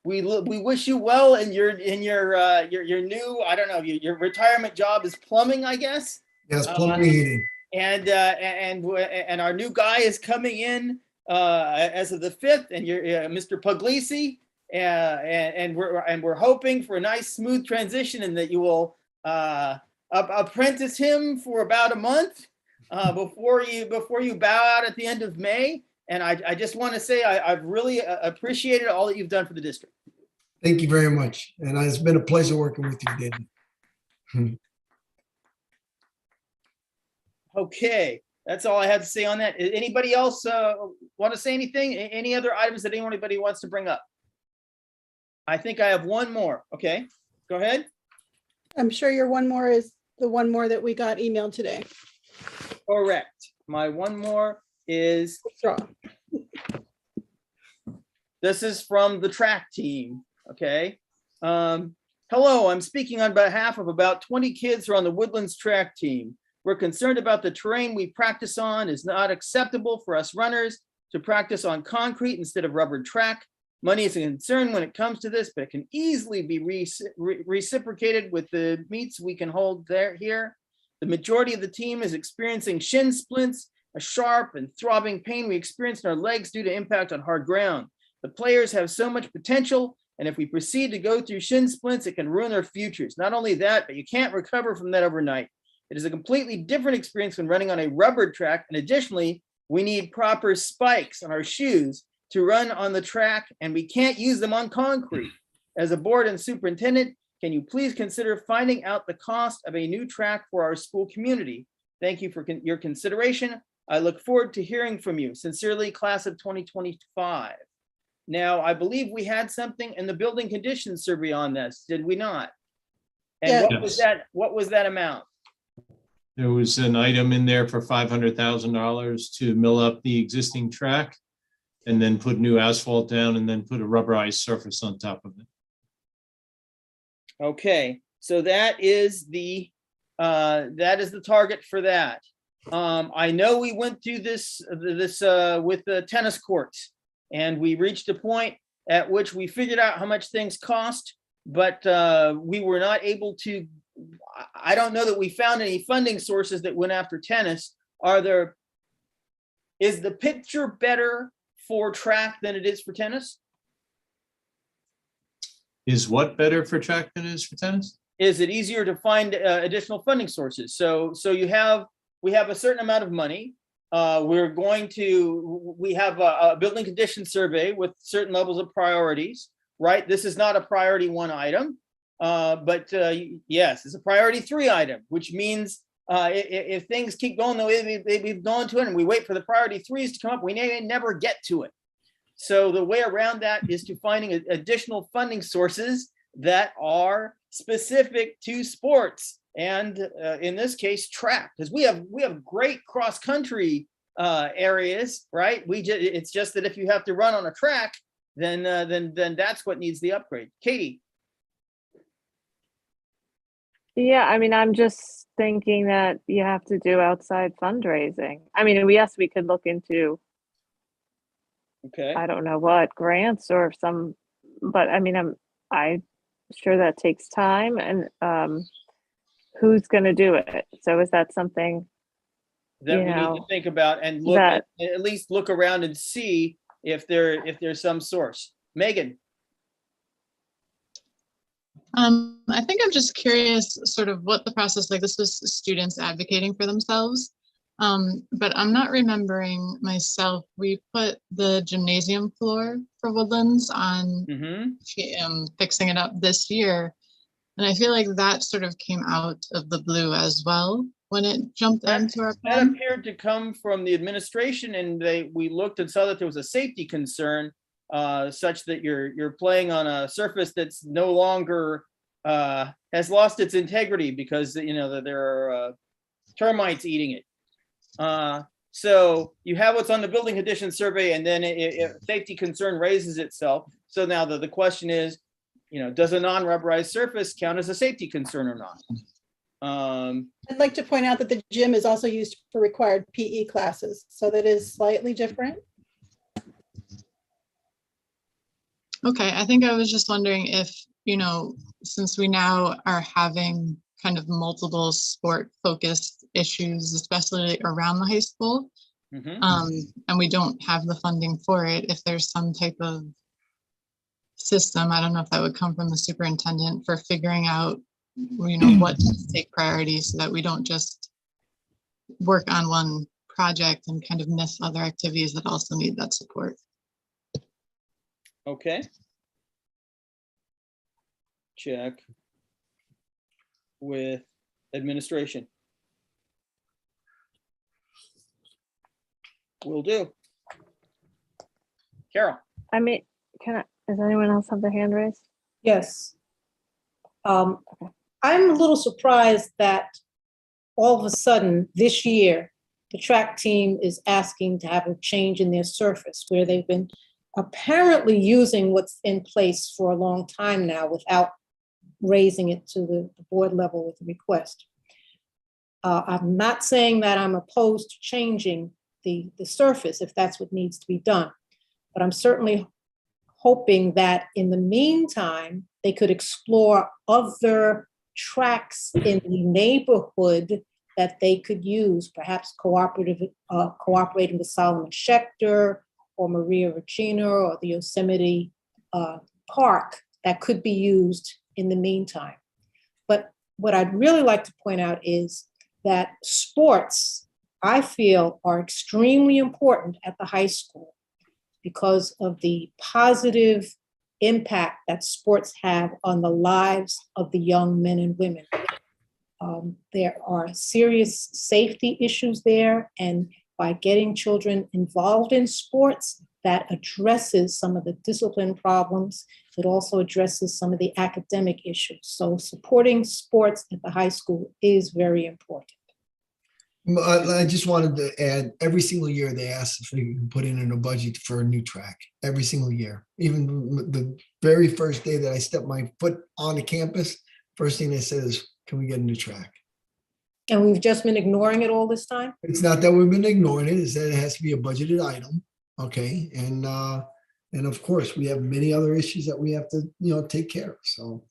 We wish you well in your new, I don't know, your retirement job is plumbing, I guess. Yes, plumbing and heating. And our new guy is coming in as of the 5th, and you're Mr. Puglisi, and we're hoping for a nice smooth transition, and that you will apprentice him for about a month before you bow out at the end of May. And I just want to say I've really appreciated all that you've done for the district. Thank you very much. And it's been a pleasure working with you, David. Okay, that's all I have to say on that. Anybody else want to say anything? Any other items that anybody wants to bring up? I think I have one more. Okay, go ahead. I'm sure your one more is the one more that we got emailed today. Correct. My one more is, this is from the track team. Okay. Hello, I'm speaking on behalf of about 20 kids who are on the Woodlands track team. We're concerned about the terrain we practice on is not acceptable for us runners to practice on concrete instead of rubber track. Money is a concern when it comes to this, but it can easily be reciprocated with the meets we can hold here. The majority of the team is experiencing shin splints, a sharp and throbbing pain we experience in our legs due to impact on hard ground. The players have so much potential, and if we proceed to go through shin splints, it can ruin their futures. Not only that, but you can't recover from that overnight. It is a completely different experience when running on a rubber track, and additionally, we need proper spikes on our shoes to run on the track, and we can't use them on concrete. As a board and superintendent, can you please consider finding out the cost of a new track for our school community? Thank you for your consideration. I look forward to hearing from you. Sincerely, class of 2025. Now, I believe we had something in the building conditions survey on this, did we not? And what was Yes. that? What was that amount? There was an item in there for $500,000 to mill up the existing track and then put new asphalt down and then put a rubberized surface on top of it. Okay, so that is the target for that. I know we went through this with the tennis courts, and we reached a point at which we figured out how much things cost, but we were not able to. I don't know that we found any funding sources that went after tennis. Is the picture better for track than it is for tennis? Is what better for track than it is for tennis? Is it easier to find additional funding sources? So we have a certain amount of money. We have a building condition survey with certain levels of priorities, right? This is not a priority 1 item, but yes, it's a priority 3 item, which means if things keep going the way we've gone to it and we wait for the priority 3s to come up, we may never get to it. So the way around that is to finding additional funding sources that are specific to sports, and in this case, track, because we have great cross country areas, right? It's just that if you have to run on a track, then that's what needs the upgrade. Katie. Yeah, I mean, I'm just thinking that you have to do outside fundraising. I mean, yes, we could look into, okay, I don't know what, grants or some, but I mean, I'm sure that takes time, and who's going to do it? So is that something that we need to think about and look at least look around and see if there's some source. Megan. I think I'm just curious sort of what the process, like this was students advocating for themselves, but I'm not remembering myself. We put the gymnasium floor for Woodlands on fixing it up this year. And I feel like that sort of came out of the blue as well when it jumped into our That plan. appeared to come from the administration, and we looked and saw that there was a safety concern such that you're playing on a surface that's no longer has lost its integrity because that there are termites eating it. So you have what's on the building condition survey, and then if safety concern raises itself. So now the question is, does a non-rubberized surface count as a safety concern or not? I'd like to point out that the gym is also used for required PE classes, so that is slightly different. Okay, I think I was just wondering if, since we now are having kind of multiple sport focused issues, especially around the high school, and we don't have the funding for it, if there's some type of system, I don't know if that would come from the superintendent, for figuring out, what to take priority so that we don't just work on one project and kind of miss other activities that also need that support. Okay. Check with administration. Will do. Carol. I mean, does anyone else have their hand raised? Yes. I'm a little surprised that all of a sudden this year, the track team is asking to have a change in their surface where they've been apparently using what's in place for a long time now without raising it to the board level with a request. I'm not saying that I'm opposed to changing the surface if that's what needs to be done, but I'm certainly hoping that in the meantime, they could explore other tracks in the neighborhood that they could use, perhaps cooperating with Solomon Schechter or Maria Regina or the Yosemite Park that could be used in the meantime. But what I'd really like to point out is that sports, I feel, are extremely important at the high school because of the positive impact that sports have on the lives of the young men and women. There are serious safety issues there, and by getting children involved in sports, that addresses some of the discipline problems. It also addresses some of the academic issues. So supporting sports at the high school is very important. I just wanted to add, every single year they ask if we can put in a budget for a new track, every single year. Even the very first day that I stepped my foot on the campus, first thing they said is, can we get a new track? And we've just been ignoring it all this time? It's not that we've been ignoring it, it's that it has to be a budgeted item, okay? And of course, we have many other issues that we have to, take care of. So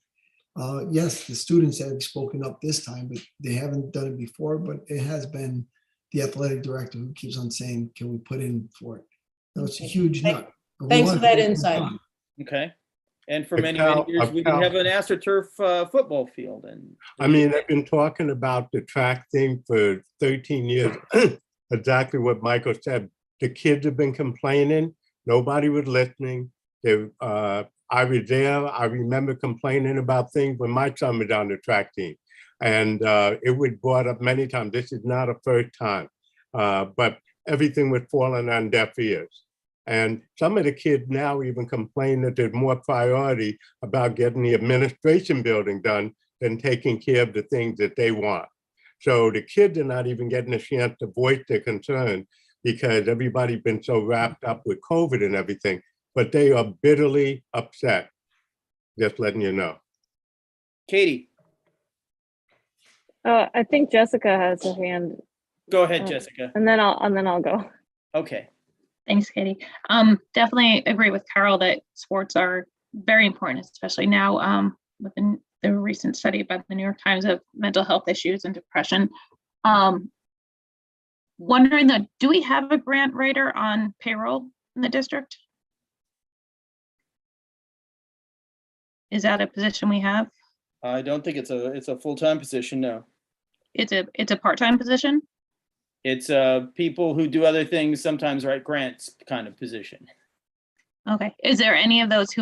yes, the students have spoken up this time, but they haven't done it before, but it has been the athletic director who keeps on saying, can we put in for it? No, it's a huge nut. Thanks for that insight. Okay. And for many, many years, we didn't have an AstroTurf football field. And I mean, I've been talking about the track thing for 13 years. Exactly what Michael said. The kids have been complaining. Nobody was listening. I was there. I remember complaining about things when my son was on the track team. And it was brought up many times. This is not a first time. But everything was falling on deaf ears. And some of the kids now even complain that there's more priority about getting the administration building done than taking care of the things that they want. So the kids are not even getting a chance to voice their concern because everybody's been so wrapped up with COVID and everything, but they are bitterly upset. Just letting you know. Katie. I think Jessica has her hand. Go ahead, Jessica. And then I'll go. Okay. Thanks, Katie. Definitely agree with Carol that sports are very important, especially now within the recent study by the New York Times of mental health issues and depression. Wondering though, do we have a grant writer on payroll in the district? Is that a position we have? I don't think it's a full-time position, no. It's a part-time position? It's people who do other things, sometimes write grants kind of position. Okay. Is there any of those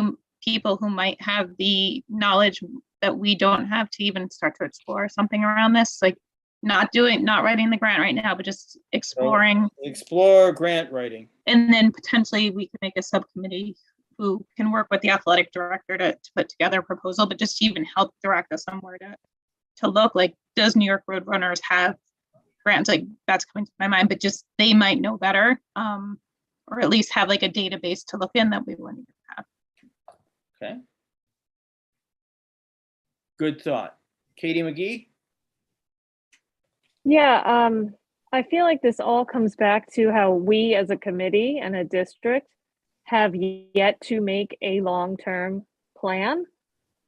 people who might have the knowledge that we don't have to even start to explore something around this? Like not writing the grant right now, but just exploring. So explore grant writing. And then potentially we could make a subcommittee who can work with the athletic director to put together a proposal, but just even help direct us somewhere to look like, does New York Roadrunners have grants? Like that's coming to my mind, but just they might know better, or at least have like a database to look in that we wouldn't even have. Okay. Good thought. Katie McGee? Yeah, I feel like this all comes back to how we as a committee and a district have yet to make a long-term plan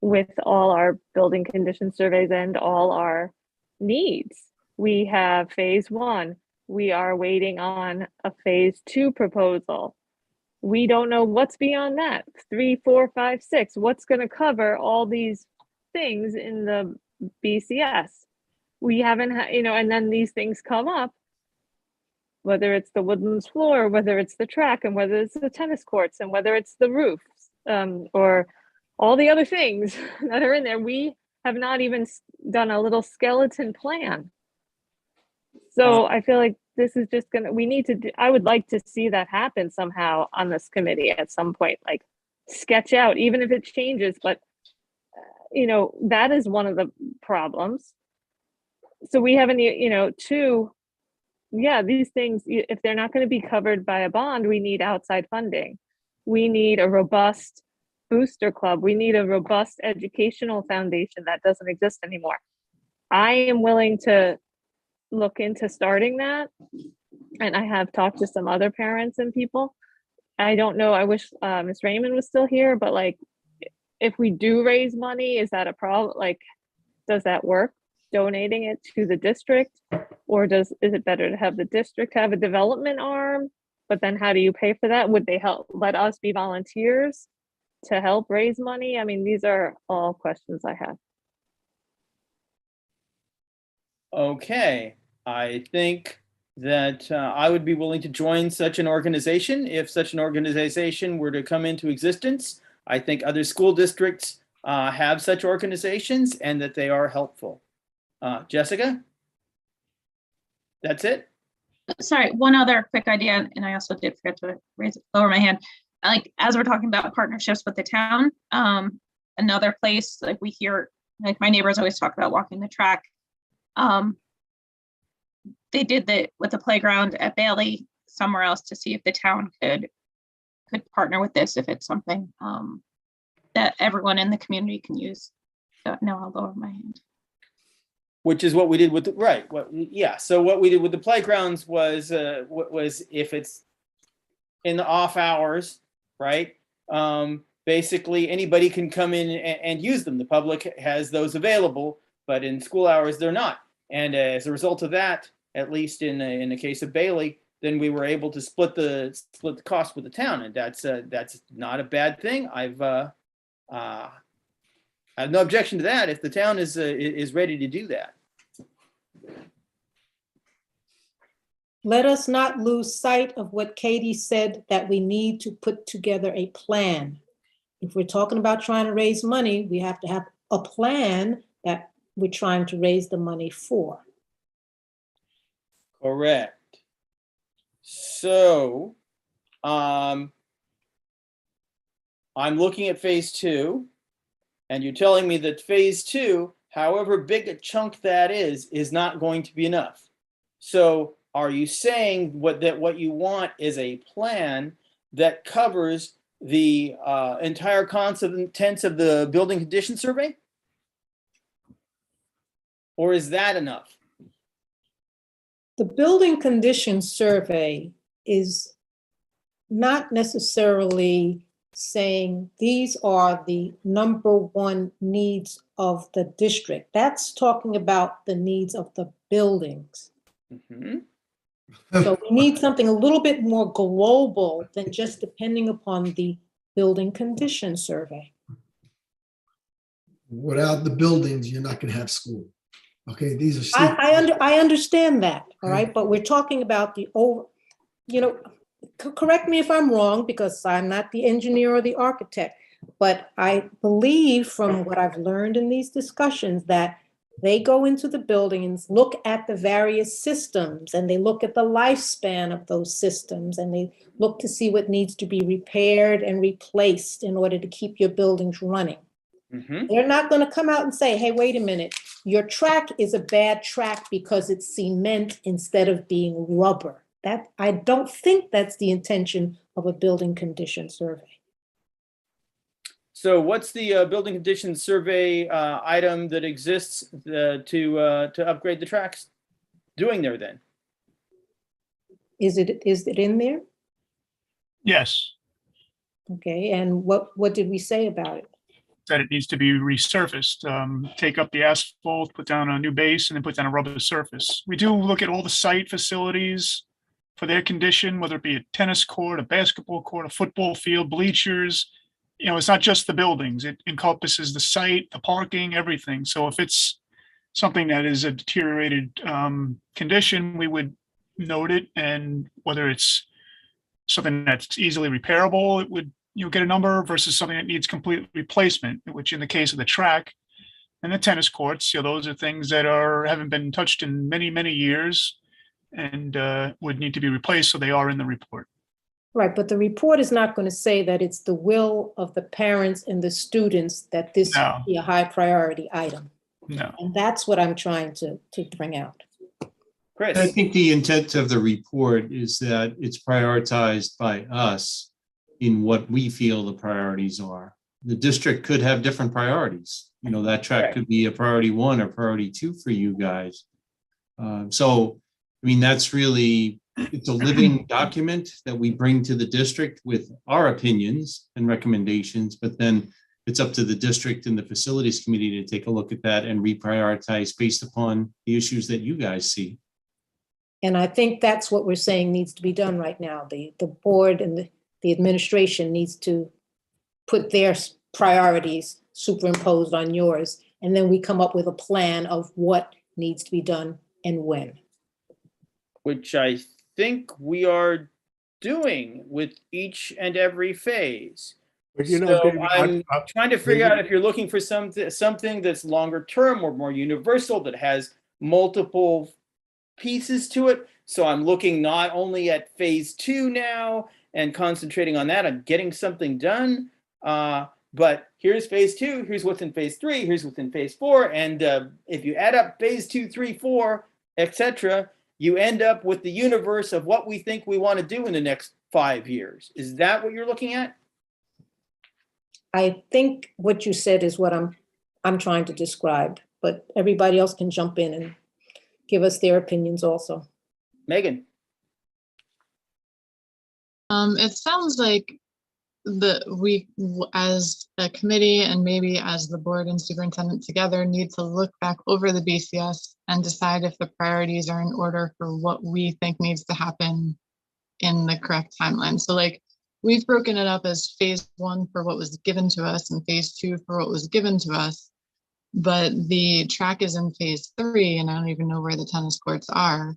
with all our building condition surveys and all our needs. We have phase 1. We are waiting on a phase 2 proposal. We don't know what's beyond that. 3, 4, 5, 6. What's going to cover all these things in the BCS? We haven't, and then these things come up, whether it's the woodlands floor, whether it's the track, and whether it's the tennis courts, and whether it's the roofs, or all the other things that are in there. We have not even done a little skeleton plan. So I feel like this is just I would like to see that happen somehow on this committee at some point, like sketch out, even if it changes, but that is one of the problems. So we haven't, these things, if they're not going to be covered by a bond, we need outside funding. We need a robust booster club. We need a robust educational foundation that doesn't exist anymore. I am willing to look into starting that. And I have talked to some other parents and people. I don't know, I wish Ms. Raymond was still here, but like, if we do raise money, is that a problem? Like, does that work? Donating it to the district, or is it better to have the district have a development arm? But then how do you pay for that? Would they let us be volunteers to help raise money? I mean, these are all questions I have. Okay, I think that I would be willing to join such an organization if such an organization were to come into existence. I think other school districts have such organizations and that they are helpful. Jessica? That's it? Sorry, one other quick idea, and I also did forget to lower my hand. Like, as we're talking about partnerships with the town, another place, like we hear, like my neighbors always talk about walking the track. They did that with the playground at Bailey somewhere else to see if the town could partner with this, if it's something that everyone in the community can use. So no, I'll lower my hand. Which is what we did with the, right. So what we did with the playgrounds was if it's in the off hours, right? Basically anybody can come in and use them. The public has those available, but in school hours they're not. And as a result of that, at least in the case of Bailey, then we were able to split the cost with the town, and that's not a bad thing. I have no objection to that if the town is ready to do that. Let us not lose sight of what Katie said, that we need to put together a plan. If we're talking about trying to raise money, we have to have a plan that we're trying to raise the money for. Correct. So, I'm looking at phase 2, and you're telling me that phase 2, however big a chunk that is not going to be enough. So are you saying what you want is a plan that covers the entire contents of the building condition survey? Or is that enough? The building condition survey is not necessarily saying these are the #1 needs of the district. That's talking about the needs of the buildings. Mm-hmm. So we need something a little bit more global than just depending upon the building condition survey. Without the buildings, you're not gonna have school. Okay, these are. I understand that, all right, but we're talking about the correct me if I'm wrong, because I'm not the engineer or the architect, but I believe from what I've learned in these discussions that they go into the buildings, look at the various systems, and they look at the lifespan of those systems, and they look to see what needs to be repaired and replaced in order to keep your buildings running. Mm-hmm. They're not going to come out and say, hey, wait a minute, your track is a bad track because it's cement instead of being rubber. That, I don't think that's the intention of a building condition survey. So what's the building conditions survey item that exists to upgrade the tracks doing there then? Is it in there? Yes, Okay, and what did we say about it? that it needs to be resurfaced, take up the asphalt, put down a new base, and then put down a rubber surface. We do look at all the site facilities for their condition, whether it be a tennis court, a basketball court, a football field, bleachers. You know, it's not just the buildings. It encompasses the site, the parking, everything. So if it's something that is a deteriorated condition, we would note it, and whether it's something that's easily repairable, it would get a number, versus something that needs complete replacement, which in the case of the track and the tennis courts, those are things that haven't been touched in many, many years and would need to be replaced, so they are in the report. Right, but the report is not going to say that it's the will of the parents and the students that this be a high priority item. No. And that's what I'm trying to bring out. Chris. I think the intent of the report is that it's prioritized by us in what we feel the priorities are. The district could have different priorities. That track could be a priority 1 or priority 2 for you guys. That's really, it's a living document that we bring to the district with our opinions and recommendations, but then it's up to the district and the facilities committee to take a look at that and reprioritize based upon the issues that you guys see. And I think that's what we're saying needs to be done right now. The board and the administration needs to put their priorities superimposed on yours, and then we come up with a plan of what needs to be done and when. Which I think we are doing with each and every phase. But So I'm trying to figure out if you're looking for something that's longer term or more universal, that has multiple pieces to it. So I'm looking not only at phase 2 now and concentrating on that, I'm getting something done. But here's phase 2, here's what's in phase 3, here's what's in phase 4. And if you add up phase 2, 3, 4, etc., you end up with the universe of what we think we want to do in the next 5 years. Is that what you're looking at? I think what you said is what I'm trying to describe, but everybody else can jump in and give us their opinions also. Megan. It sounds like we as a committee and maybe as the board and superintendent together need to look back over the BCS and decide if the priorities are in order for what we think needs to happen in the correct timeline. So like we've broken it up as phase 1 for what was given to us and phase 2 for what was given to us. But the track is in phase 3 and I don't even know where the tennis courts are.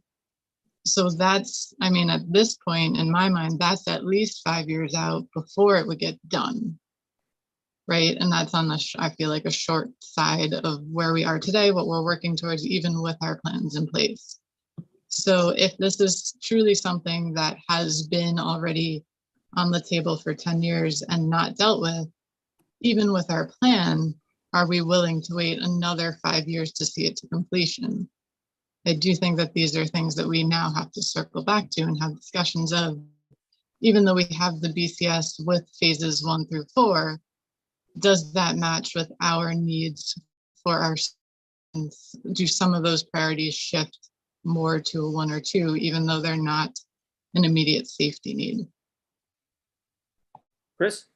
So that's, I mean, at this point in my mind, that's at least 5 years out before it would get done. Right. And that's on the, I feel like a short side of where we are today, what we're working towards, even with our plans in place. So if this is truly something that has been already on the table for 10 years and not dealt with, even with our plan, are we willing to wait another 5 years to see it to completion? I do think that these are things that we now have to circle back to and have discussions of, even though we have the BCS with phases 1 through 4, does that match with our needs for our students? Do some of those priorities shift more to a 1 or 2, even though they're not an immediate safety need? Chris?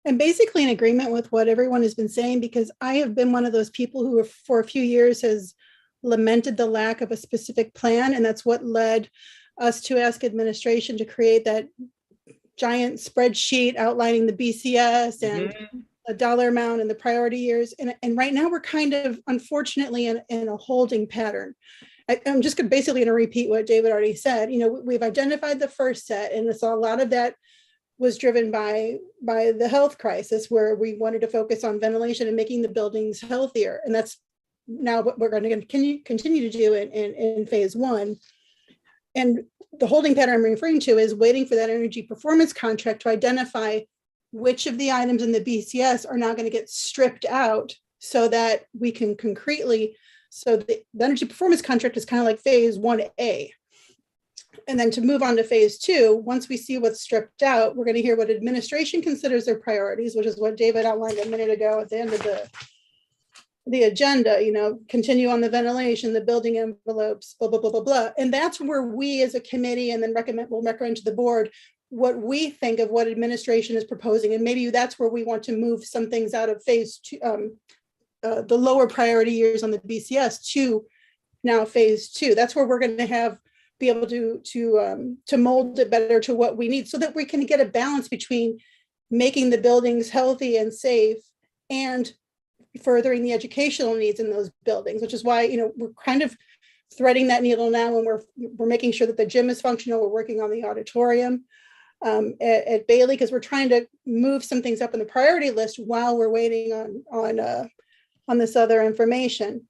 I'm basically in agreement with what everyone has been saying, because I have been one of those people who for a few years has lamented the lack of a specific plan. And that's what led us to ask administration to create that giant spreadsheet outlining the BCS and a dollar amount and the priority years. And right now we're kind of, unfortunately, in a holding pattern. I'm just basically going to repeat what David already said. You know, we've identified the first set, and it's a lot of that was driven by the health crisis, where we wanted to focus on ventilation and making the buildings healthier. And that's now what we're going to continue to do in phase 1. And the holding pattern I'm referring to is waiting for that energy performance contract to identify which of the items in the BCS are now going to get stripped out so that we can concretely, so the energy performance contract is kind of like phase 1A. And then to move on to phase 2, once we see what's stripped out, we're going to hear what administration considers their priorities, which is what David outlined a minute ago at the end of the agenda. You know, continue on the ventilation, the building envelopes, blah, blah, blah, blah, blah. And that's where we as a committee, and then we'll recommend to the board what we think of what administration is proposing. And maybe that's where we want to move some things out of phase 2, the lower priority years on the BCS to now phase 2. That's where we're going to be able to mold it better to what we need, so that we can get a balance between making the buildings healthy and safe and furthering the educational needs in those buildings, which is why, you know, we're kind of threading that needle now, and we're making sure that the gym is functional. We're working on the auditorium at Bailey, because we're trying to move some things up in the priority list while we're waiting on this other information.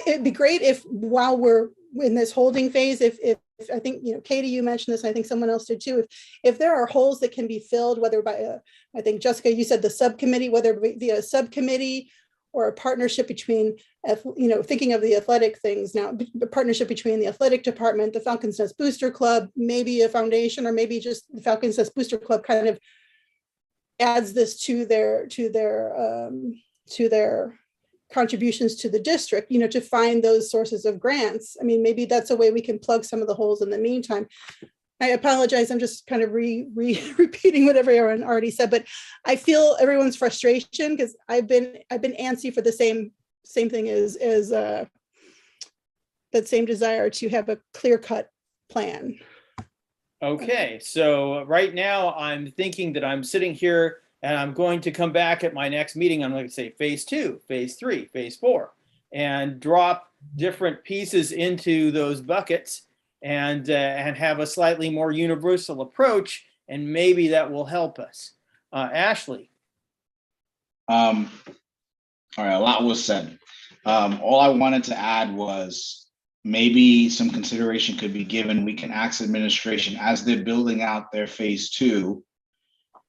It'd be great if, while we're in this holding phase, if I think, you know, Katie, you mentioned this, and I think someone else did too, if there are holes that can be filled, whether by I think Jessica, you said the subcommittee, whether via a subcommittee or a partnership between, you know, thinking of the athletic things now, the partnership between the athletic department, the Falcons Nest Booster Club, maybe a foundation, or maybe just the Falcons Nest Booster Club kind of adds this to their contributions to the district, you know, to find those sources of grants. I mean, maybe that's a way we can plug some of the holes in the meantime. I apologize, I'm just kind of repeating what everyone already said, but I feel everyone's frustration, because I've been antsy for the same thing as that same desire to have a clear-cut plan. Okay, so right now I'm thinking that I'm sitting here and I'm going to come back at my next meeting. I'm going to say phase 2, phase 3, phase 4, and drop different pieces into those buckets and have a slightly more universal approach. And maybe that will help us. Ashley. All right, a lot was said. All I wanted to add was maybe some consideration could be given. We can ask administration as they're building out their phase two,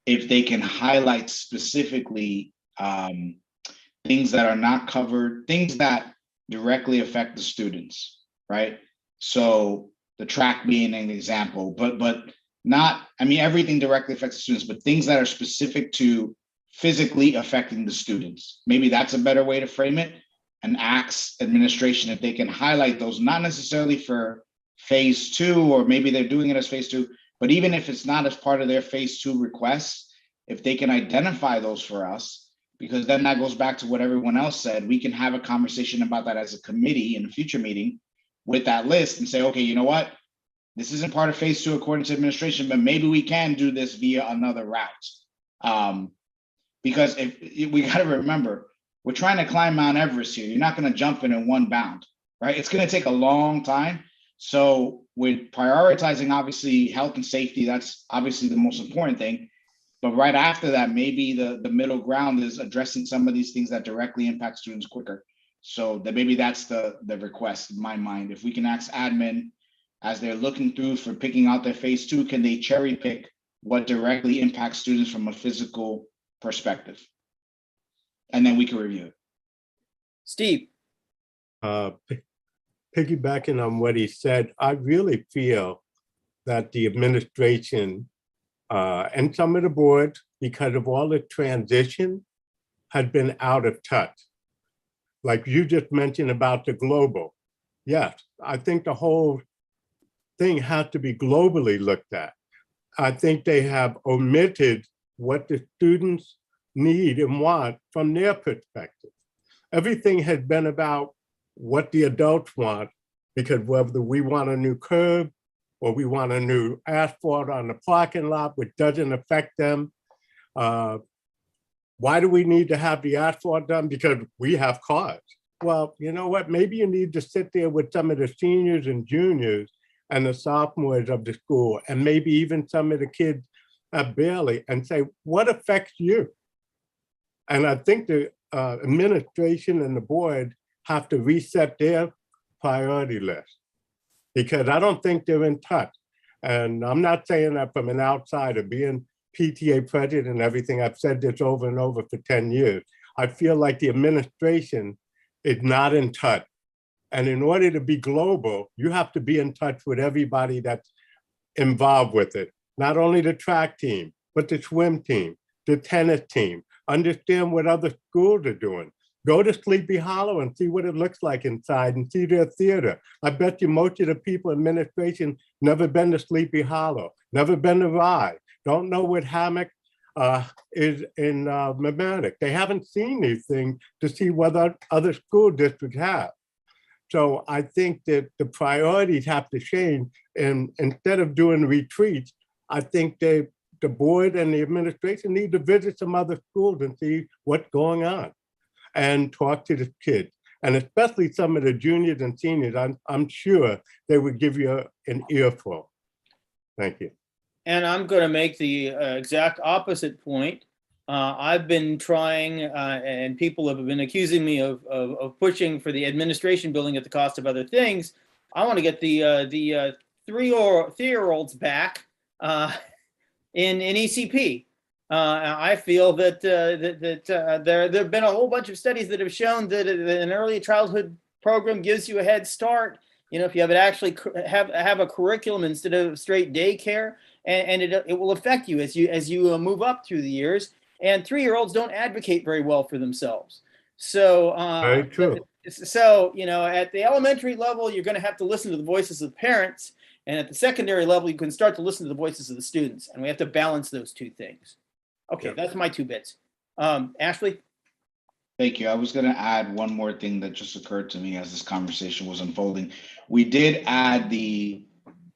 if they can highlight specifically things that are not covered, things that directly affect the students, right? So the track being an example, but not, I mean, everything directly affects the students, but things that are specific to physically affecting the students. Maybe that's a better way to frame it, and ask administration if they can highlight those, not necessarily for phase two, or maybe they're doing it as phase two, but even if it's not as part of their phase two requests, if they can identify those for us, because then that goes back to what everyone else said, we can have a conversation about that as a committee in a future meeting with that list and say, okay, you know what? This isn't part of phase two according to administration, but maybe we can do this via another route. Because if we got to remember, we're trying to climb Mount Everest here. You're not going to jump in one bound, right? It's going to take a long time. So with prioritizing, obviously, health and safety, that's obviously the most important thing. But right after that, maybe the middle ground is addressing some of these things that directly impact students quicker. So that maybe that's the request in my mind. If we can ask admin, as they're looking through for picking out their phase two, can they cherry pick what directly impacts students from a physical perspective? And then we can review it. Steve. Piggybacking on what he said, I really feel that the administration and some of the board, because of all the transition, had been out of touch. Like you just mentioned about the global. Yes, I think the whole thing has to be globally looked at. I think they have omitted what the students need and want from their perspective. Everything has been about what the adults want, because whether we want a new curb or we want a new asphalt on the parking lot, which doesn't affect them. Why do we need to have the asphalt done? Because we have cars. Well, you know what? Maybe you need to sit there with some of the seniors and juniors and the sophomores of the school, and maybe even some of the kids at Bailey, and say, what affects you? And I think the administration and the board have to reset their priority list, because I don't think they're in touch. And I'm not saying that from an outsider, being PTA president and everything. I've said this over and over for 10 years. I feel like the administration is not in touch. And in order to be global, you have to be in touch with everybody that's involved with it. Not only the track team, but the swim team, the tennis team. Understand what other schools are doing. Go to Sleepy Hollow and see what it looks like inside and see their theater. I bet you most of the people in administration never been to Sleepy Hollow, never been to Rye, don't know what Hammock is in Mamaroneck. They haven't seen these things to see what other school districts have. So I think that the priorities have to change, and instead of doing retreats, I think the board and the administration need to visit some other schools and see what's going on and talk to the kids. And especially some of the juniors and seniors, I'm sure they would give you an earful. Thank you. And I'm going to make the exact opposite point. I've been trying, and people have been accusing me of pushing for the administration building at the cost of other things. I want to get the three-year-olds back in ECP. I feel that there have been a whole bunch of studies that have shown that an early childhood program gives you a head start. You know, if you have it actually have a curriculum instead of straight daycare, and it will affect you as you move up through the years. And 3-year-olds don't advocate very well for themselves. So, very true. So, you know, at the elementary level, you're going to have to listen to the voices of parents. And at the secondary level, you can start to listen to the voices of the students. And we have to balance those two things. Okay, that's my 2 bits. Ashley? Thank you. I was going to add one more thing that just occurred to me as this conversation was unfolding. We did add the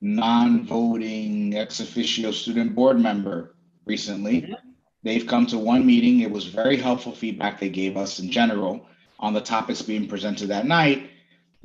non-voting ex officio student board member recently. Mm-hmm. They've come to one meeting. It was very helpful feedback they gave us in general on the topics being presented that night.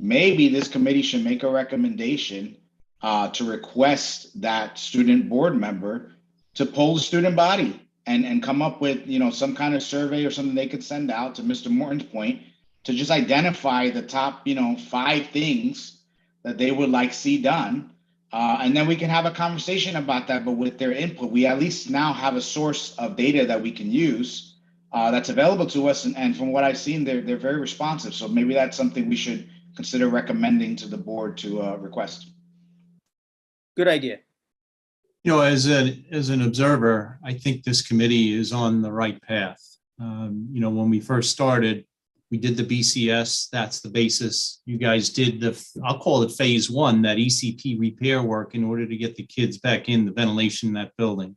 Maybe this committee should make a recommendation to request that student board member to poll the student body and come up with, some kind of survey or something they could send out, to Mr. Morton's point, to just identify the top, 5 things that they would like see done. And then we can have a conversation about that, but with their input, we at least now have a source of data that we can use that's available to us. And from what I've seen, they're very responsive. So maybe that's something we should consider recommending to the board to request. Good idea. As an observer, I think this committee is on the right path. When we first started, we did the BCS, that's the basis. You guys did I'll call it phase 1, that ECP repair work in order to get the kids back in the ventilation in that building.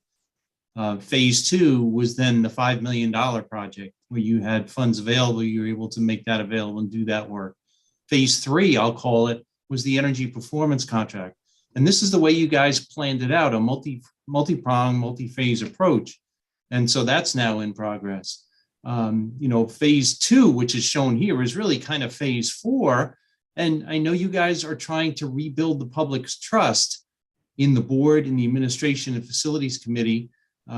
Phase 2 was then the $5 million project where you had funds available, you were able to make that available and do that work. Phase 3, I'll call it, was the energy performance contract. And this is the way you guys planned it out, a multi-pronged, multi-phase approach. And so that's now in progress. Phase 2, which is shown here, is really kind of phase 4. And I know you guys are trying to rebuild the public's trust in the board, in the administration and facilities committee.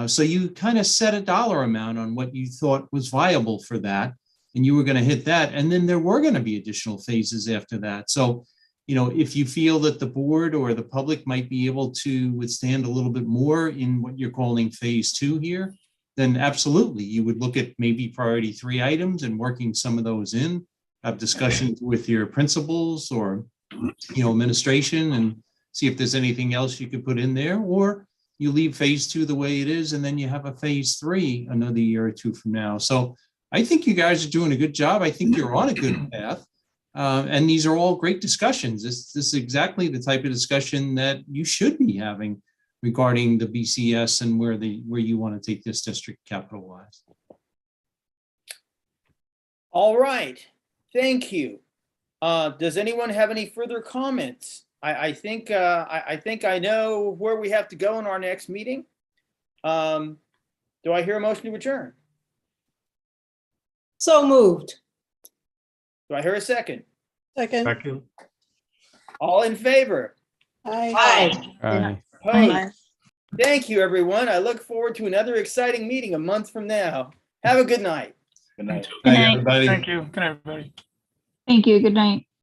So you kind of set a dollar amount on what you thought was viable for that, and you were going to hit that. And then there were going to be additional phases after that. So if you feel that the board or the public might be able to withstand a little bit more in what you're calling phase 2 here, then absolutely, you would look at maybe priority 3 items and working some of those in, have discussions with your principals or, administration, and see if there's anything else you could put in there, or you leave phase 2 the way it is, and then you have a phase 3 another year or 2 from now. So I think you guys are doing a good job. I think you're on a good path. And these are all great discussions. This is exactly the type of discussion that you should be having regarding the BCS and where you want to take this district capital-wise. All right, thank you. Does anyone have any further comments? I think I know where we have to go in our next meeting. Do I hear a motion to adjourn? So moved. Do I hear a second? Second. All in favor? Aye. Aye. Opposed? Thank you, everyone. I look forward to another exciting meeting a month from now. Have a good night. Good night. Good night, everybody. Thank you. Good night, everybody. Thank you. Good night.